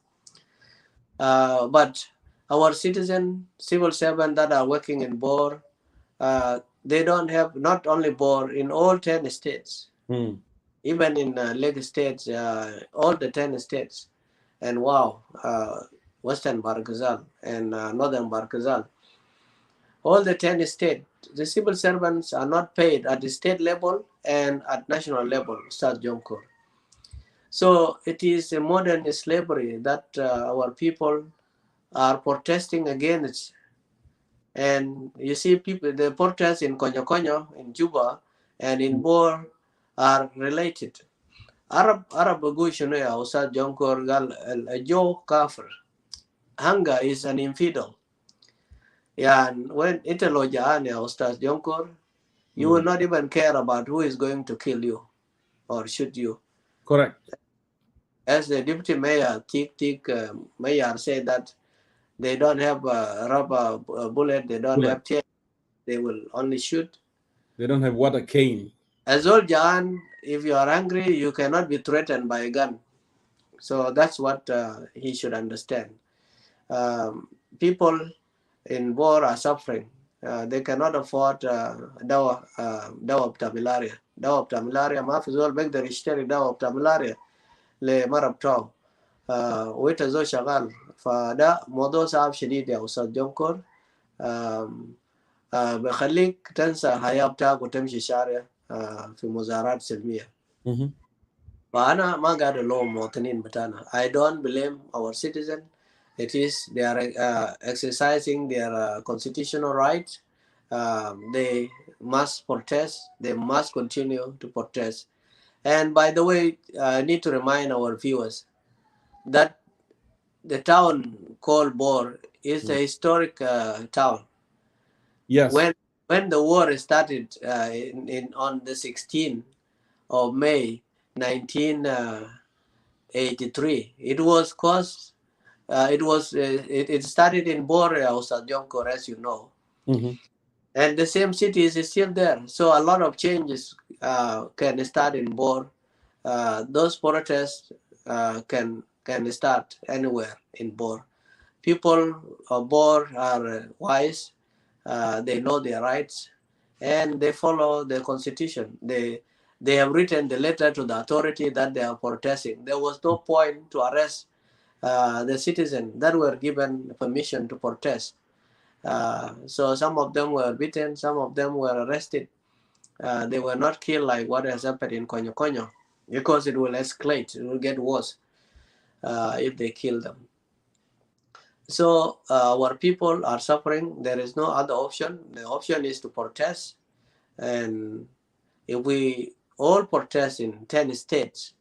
But our civil servants that are working in Bor, they don't have, not only Bor, in all 10 states, even in Lake states, all the 10 states, and Western Barkazal and Northern Barkazal, all the 10 states, the civil servants are not paid at the state level and at national level, South Jonkor. So it is a modern slavery that our people are protesting against. And you see the protests in Konyo, in Juba, and in Bor are related. Arab Gushunaya, South Jonkor, Gal Jo Kafir. Hunger is an infidel. Yeah, and when Italojaania or Ustaz Jonkor, you will not even care about who is going to kill you or shoot you. Correct. As the deputy mayor, Tik Mayor, said that they don't have a rubber bullet, they don't have tear, they will only shoot. They don't have water cane. As old Jan, if you are angry, you cannot be threatened by a gun. So that's what he should understand. People in Bor are suffering. They cannot afford dawa bta malaria. ما في زول بيقدر يشتري دواء بتاع ملاريا لمرض بتاعه. وإنت زول شغال. فده موضوع صعب شديد يا أستاذ جونكور. بخليك تنسى الحياة بتاعك وتمشي شارع في مظاهرات سلمية. فأنا ما قاعد ألوم المواطنين بتاعنا. I don't blame our citizens. It is they are exercising their constitutional rights. They must protest. They must continue to protest. And by the way, I need to remind our viewers that the town called Bor is a historic town. Yes. When the war started on the 16th of May 1983, it was caused. It started in Bor, Ustad Jonkor, as you know. And the same city is still there. So a lot of changes can start in Bor. Those protests can start anywhere in Bor. People of Bor are wise. They know their rights, and they follow the constitution. They have written the letter to the authority that they are protesting. There was no point to arrest the citizens that were given permission to protest. So some of them were beaten, some of them were arrested. They were not killed like what has happened in Konyo Konyo, because it will escalate, it will get worse if they kill them. So our people are suffering. There is no other option. The option is to protest. And if we all protest in 10 states,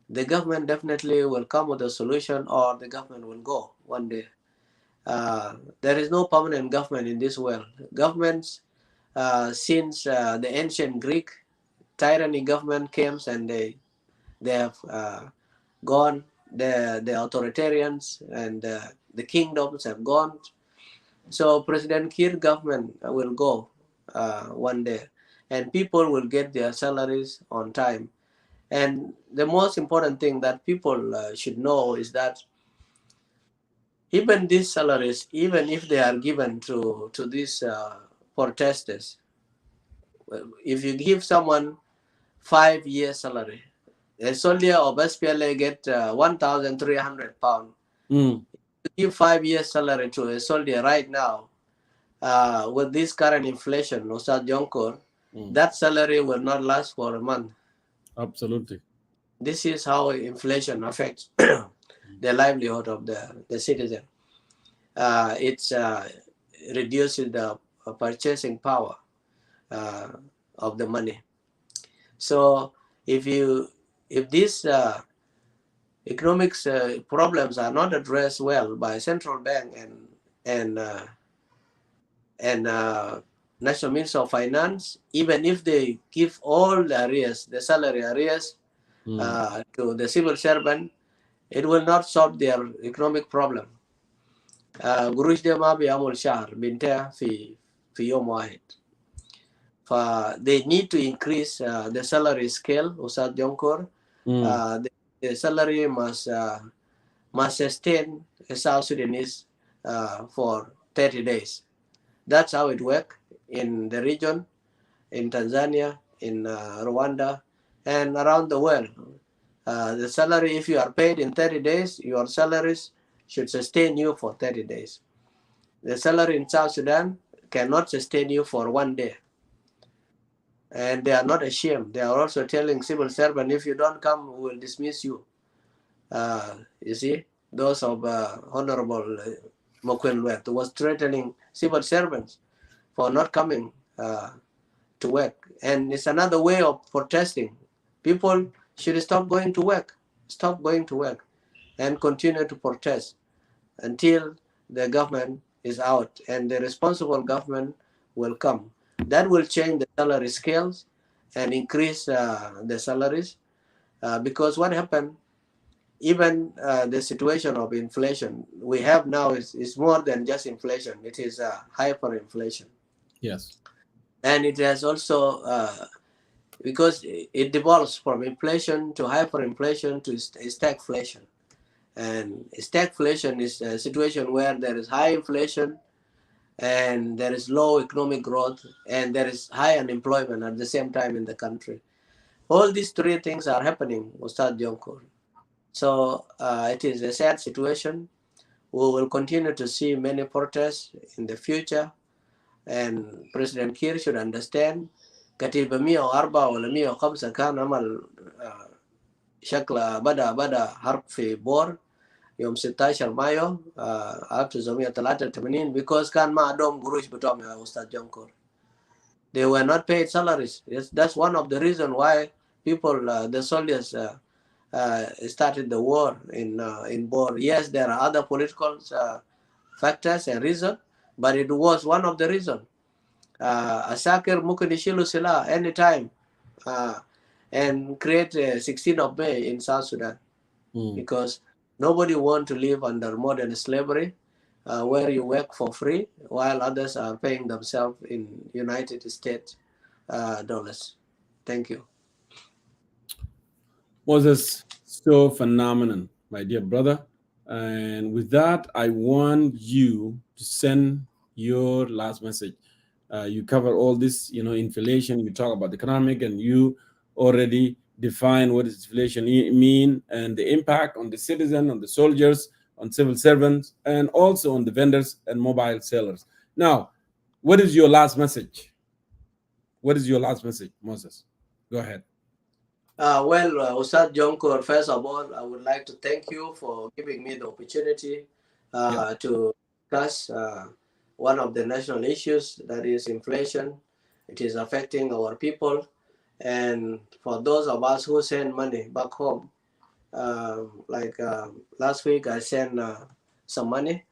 the government definitely will come with a solution, or the government will go one day. There is no permanent government in this world. Governments, since the ancient Greek, tyranny government came and they have gone. The authoritarians and the kingdoms have gone. So President Kiir government will go one day, and people will get their salaries on time. And the most important thing that people should know is that even these salaries, even if they are given to these protesters, if you give someone 5 years salary, a soldier of SPLA get 1,300 pounds. Mm. Give 5 years salary to a soldier right now, with this current inflation, Ustad Jonkor, that salary will not last for a month. Absolutely. This is how inflation affects the livelihood of the citizen. It reduces the purchasing power of the money. So if these economics problems are not addressed well by central bank and National Ministry of Finance, even if they give all the arrears, the salary arrears to the civil servant, it will not solve their economic problem. قروش ده ما بيعمل شهر بينتهي في يوم واحد. They need to increase the salary scale, Ustad Jonkor. The salary must sustain a South Sudanese for 30 days. That's how it works in the region, in Tanzania, in Rwanda, and around the world. The salary, if you are paid in 30 days, your salaries should sustain you for 30 days. The salary in South Sudan cannot sustain you for 1 day. And they are not ashamed. They are also telling civil servants, if you don't come, we will dismiss you. You see, those of Honorable Mokwenwet was threatening civil servants for not coming to work. And it's another way of protesting. People should stop going to work, and continue to protest until the government is out and the responsible government will come. That will change the salary scales and increase the salaries, because what happened, even the situation of inflation we have now is more than just inflation. It is hyperinflation. Yes. And it has also, because it devolves from inflation to hyperinflation to stagflation. And stagflation is a situation where there is high inflation and there is low economic growth and there is high unemployment at the same time in the country. All these three things are happening, Ustad Jonkor. So it is a sad situation. We will continue to see many protests in the future, and President Kiir should understand كتيبة 104 ولا 105 كان عمل شكل بدأ حرب في بور يوم 16 مايو 1983 because كان ما عندهم قروش بتوعهم يا أستاذ جونكور. They were not paid salaries. Yes, that's one of the reasons why people, the soldiers, started the war in Bor. Yes, there are other political factors and reasons, but it was one of the reasons. Asakir mumkin yishilu sila anytime and create 16th of May in South Sudan because nobody want to live under modern slavery where you work for free while others are paying themselves in United States dollars. Thank you. Was so phenomenal, my dear brother. And with that, I want you to send your last message. You cover all this, inflation, you talk about economic, and you already define what does inflation mean and the impact on the citizen, on the soldiers, on civil servants, and also on the vendors and mobile sellers. Now, what is your last message? What is your last message, Moses? Go ahead. Ustad Jonkor, first of all, I would like to thank you for giving me the opportunity to discuss one of the national issues, that is inflation. It is affecting our people. And for those of us who send money back home, last week I sent some money.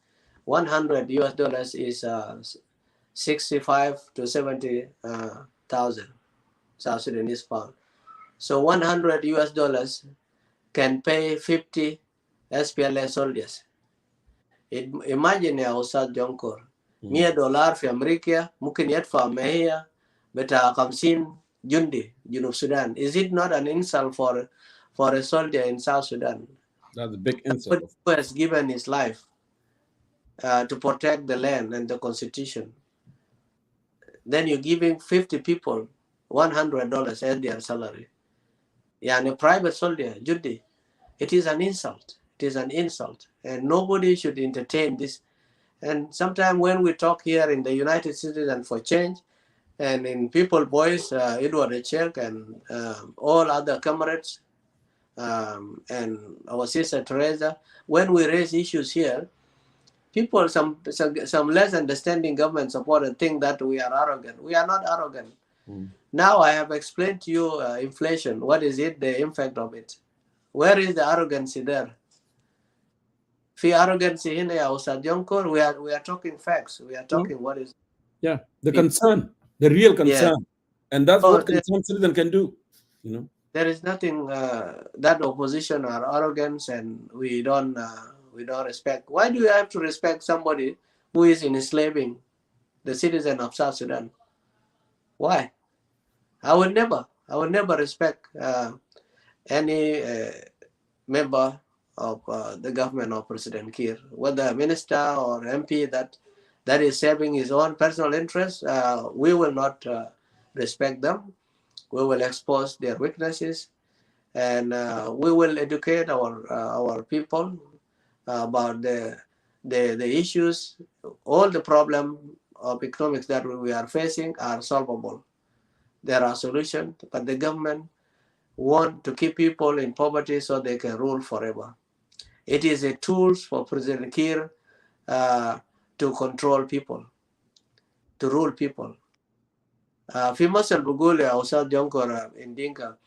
$100 is 65 to 70,000 South Sudanese pound. So $100 can pay 50 SPLA soldiers. Imagine ya Ustad Jonkor, $100 في أمريكا ممكن يدفع معي بتاع 50 جندي جنوب Sudan. Is it not an insult for a soldier in South Sudan? That's a big insult. Who has given his life to protect the land and the constitution. Then you're giving 50 people $100 as their salary. Yeah, and a private soldier, Judy. It is an insult. It is an insult. And nobody should entertain this. And sometimes when we talk here in the United Citizens for Change, and in People Voice, Edward Echek and all other comrades, and our sister Teresa, when we raise issues here, people, some less understanding government supporters think that we are arrogant. We are not arrogant. Now I have explained to you inflation. What is it? The impact of it. Where is the arrogancy there? Fi arrogancy in there, Ustad Jonkor. We are talking facts. We are talking what is. Yeah, the concern, the real concern, and that's what concerned citizen can do. You know, there is nothing that opposition are arrogance, and we don't respect. Why do you have to respect somebody who is enslaving the citizen of South Sudan? Why? I will never respect any member of the government of President Kiir, whether a minister or MP that is serving his own personal interests. We will not respect them. We will expose their weaknesses, and we will educate our people about the issues. All the problem of economics that we are facing are solvable. There are solutions, but the government want to keep people in poverty so they can rule forever. It is a tool for President Kiir to control people, to rule people. في مثل بقول يا أستاذ جونكور in Dinka,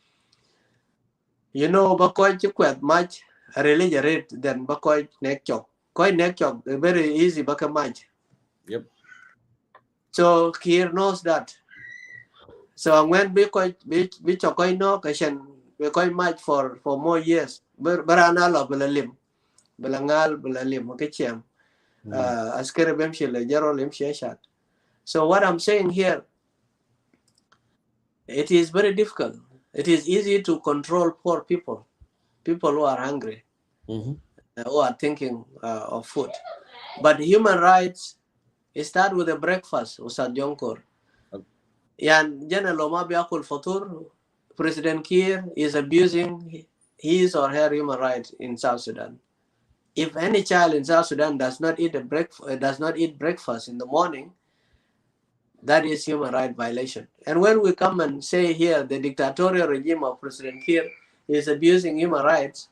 you know, bakoy chikwet much really rate than bakoy neck chok. Koy neck chok very easy baka much. Yep. So Kiir knows that. So when we chokoy no kashan we koy much for more years. Barana lo belalim. Belangal belalim okichem. Askere bemshile jarol imsheshat. So what I'm saying here, it is very difficult. It is easy to control poor people who are hungry, who are thinking of food. But human rights, it starts with a breakfast, Ustad Jonkor. Yan General Loma Biakul Fatur, President Kiir is abusing his or her human rights in South Sudan. If any child in South Sudan does not eat breakfast in the morning, that is human rights violation. And when we come and say here the dictatorial regime of President Kiir is abusing human rights,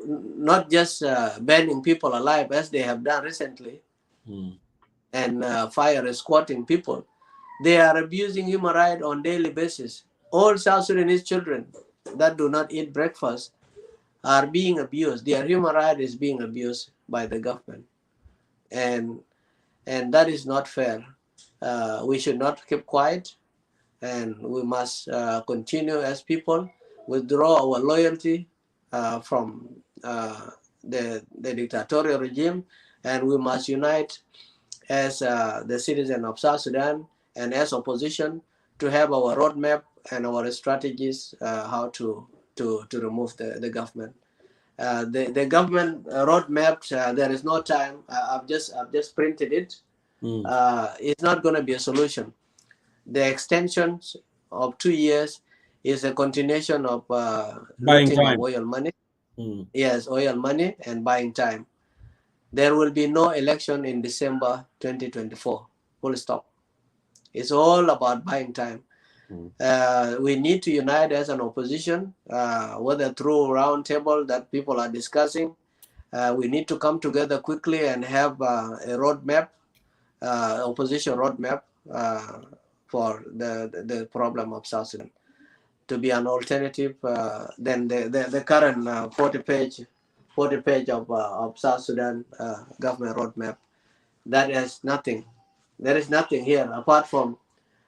not just burning people alive as they have done recently, and fire squatting people, they are abusing human rights on daily basis. All South Sudanese children that do not eat breakfast are being abused. Their human right is being abused by the government. And that is not fair. We should not keep quiet, and we must continue as people, withdraw our loyalty from the dictatorial regime, and we must unite as the citizen of South Sudan and as opposition to have our roadmap and our strategies how to remove the government. The government roadmap, there is no time. I've just printed it. It's not going to be a solution. The extension of 2 years is a continuation of buying looting time. of oil money. Yes, oil money and buying time. There will be no election in December 2024. Full stop. It's all about buying time. We need to unite as an opposition, whether through round table that people are discussing. We need to come together quickly and have a roadmap, opposition roadmap for the problem of South Sudan to be an alternative than the current 40 page of South Sudan government roadmap. That is nothing. There is nothing here apart from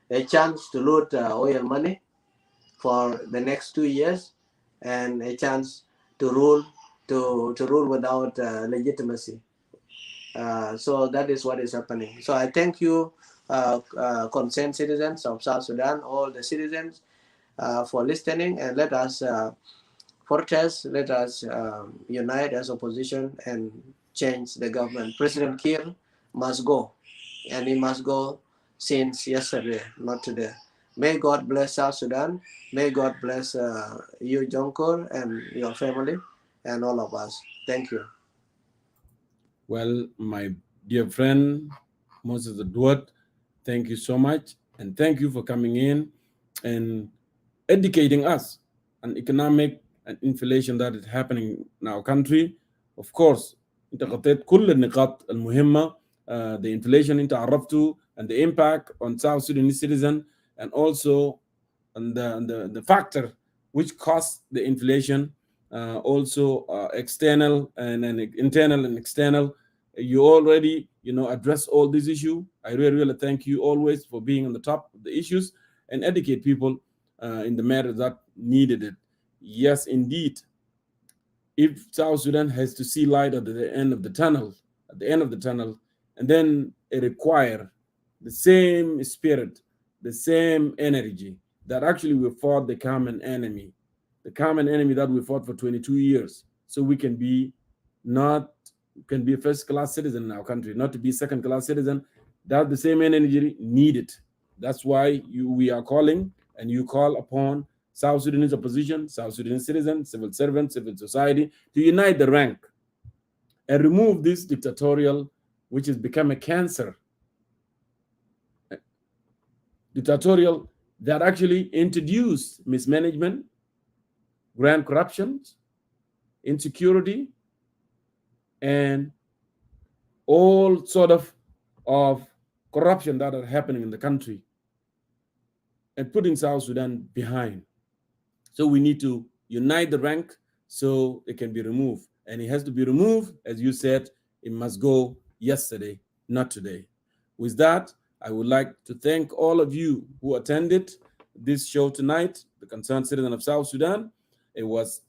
a chance to loot oil money for the next 2 years and a chance to rule without legitimacy. So that is what is happening. So I thank you, concerned citizens of South Sudan, all the citizens, for listening, and let us protest, let us unite as opposition and change the government. President Kiir must go, and he must go since yesterday, not today. May God bless South Sudan. May God bless you, Jonkor, and your family, and all of us. Thank you. Well, my dear friend, Moses Edward, thank you so much. And thank you for coming in and educating us on economic and inflation that is happening in our country. Of course, انت غطيت كل النقاط المهمة, the inflation انت عرفته, and the impact on South Sudanese citizen, and also on the factor which caused the inflation, also external and internal and external. You already, address all these issues. I really thank you always for being on the top of the issues and educate people in the matter that needed it. Yes, indeed. If South Sudan has to see light at the end of the tunnel, and then it requires the same spirit, the same energy that actually we fought the common enemy that we fought for 22 years, so we can be a first-class citizen in our country, not to be second-class citizen. That's the same energy needed. That's why we are calling, and you call upon South Sudanese opposition, South Sudanese citizens, civil servants, civil society, to unite the rank and remove this dictatorial, which has become a cancer. Dictatorial that actually introduced mismanagement, grand corruption, insecurity, and all sort of corruption that are happening in the country, and putting South Sudan behind. So we need to unite the rank so it can be removed. And it has to be removed, as you said, it must go yesterday, not today. With that, I would like to thank all of you who attended this show tonight, the Concerned Citizen of South Sudan. It was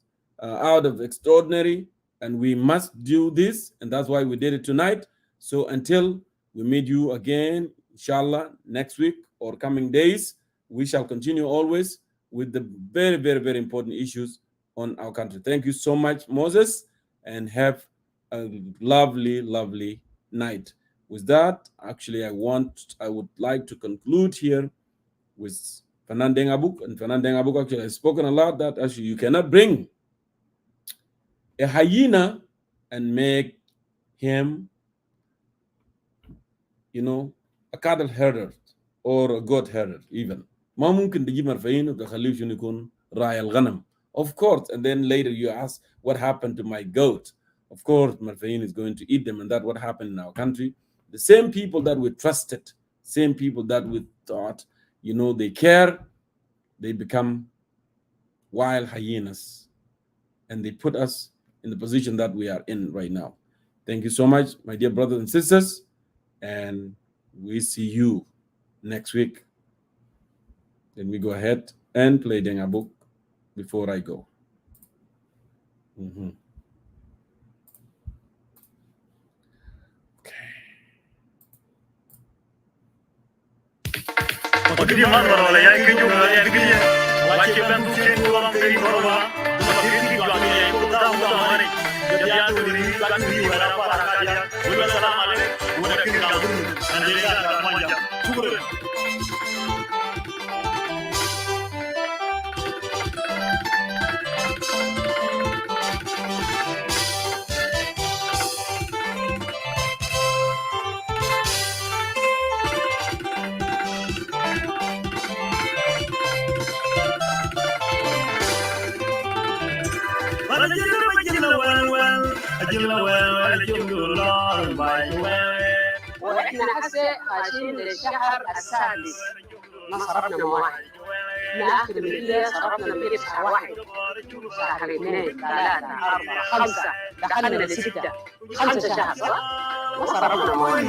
out of extraordinary, and we must do this, and that's why we did it tonight. So until we meet you again, inshallah, next week or coming days, we shall continue always with the very, very, very important issues on our country. Thank you so much, Moses, and have a lovely, lovely night. With that, actually, I would like to conclude here with Fanan Dengabuk. And Fanan Dengabuk actually has spoken a lot that actually you cannot bring a hyena and make him, a cattle herder or a goat herder even. ما ممكن تجيب مرفعين وتخليه شنو يكون راعي الغنم. Of course, and then later you ask, what happened to my goat? Of course, Marfain is going to eat them, and that's what happened in our country. The same people that we trusted, same people that we thought, they care, they become wild hyenas, and they put us in the position that we are in right now. Thank you so much, my dear brothers and sisters, and we see you next week. Let me go ahead and play Denga book before I go. واحنا هسه خاشين للشهر السادس ما صرفنا مواعيد. ناخذ المية صرفنا المية في شهر واحد، شهر اثنين ثلاثة أربعة خمسة، دخلنا لستة، 5 شهر صح؟ ما صرفنا مواعيد.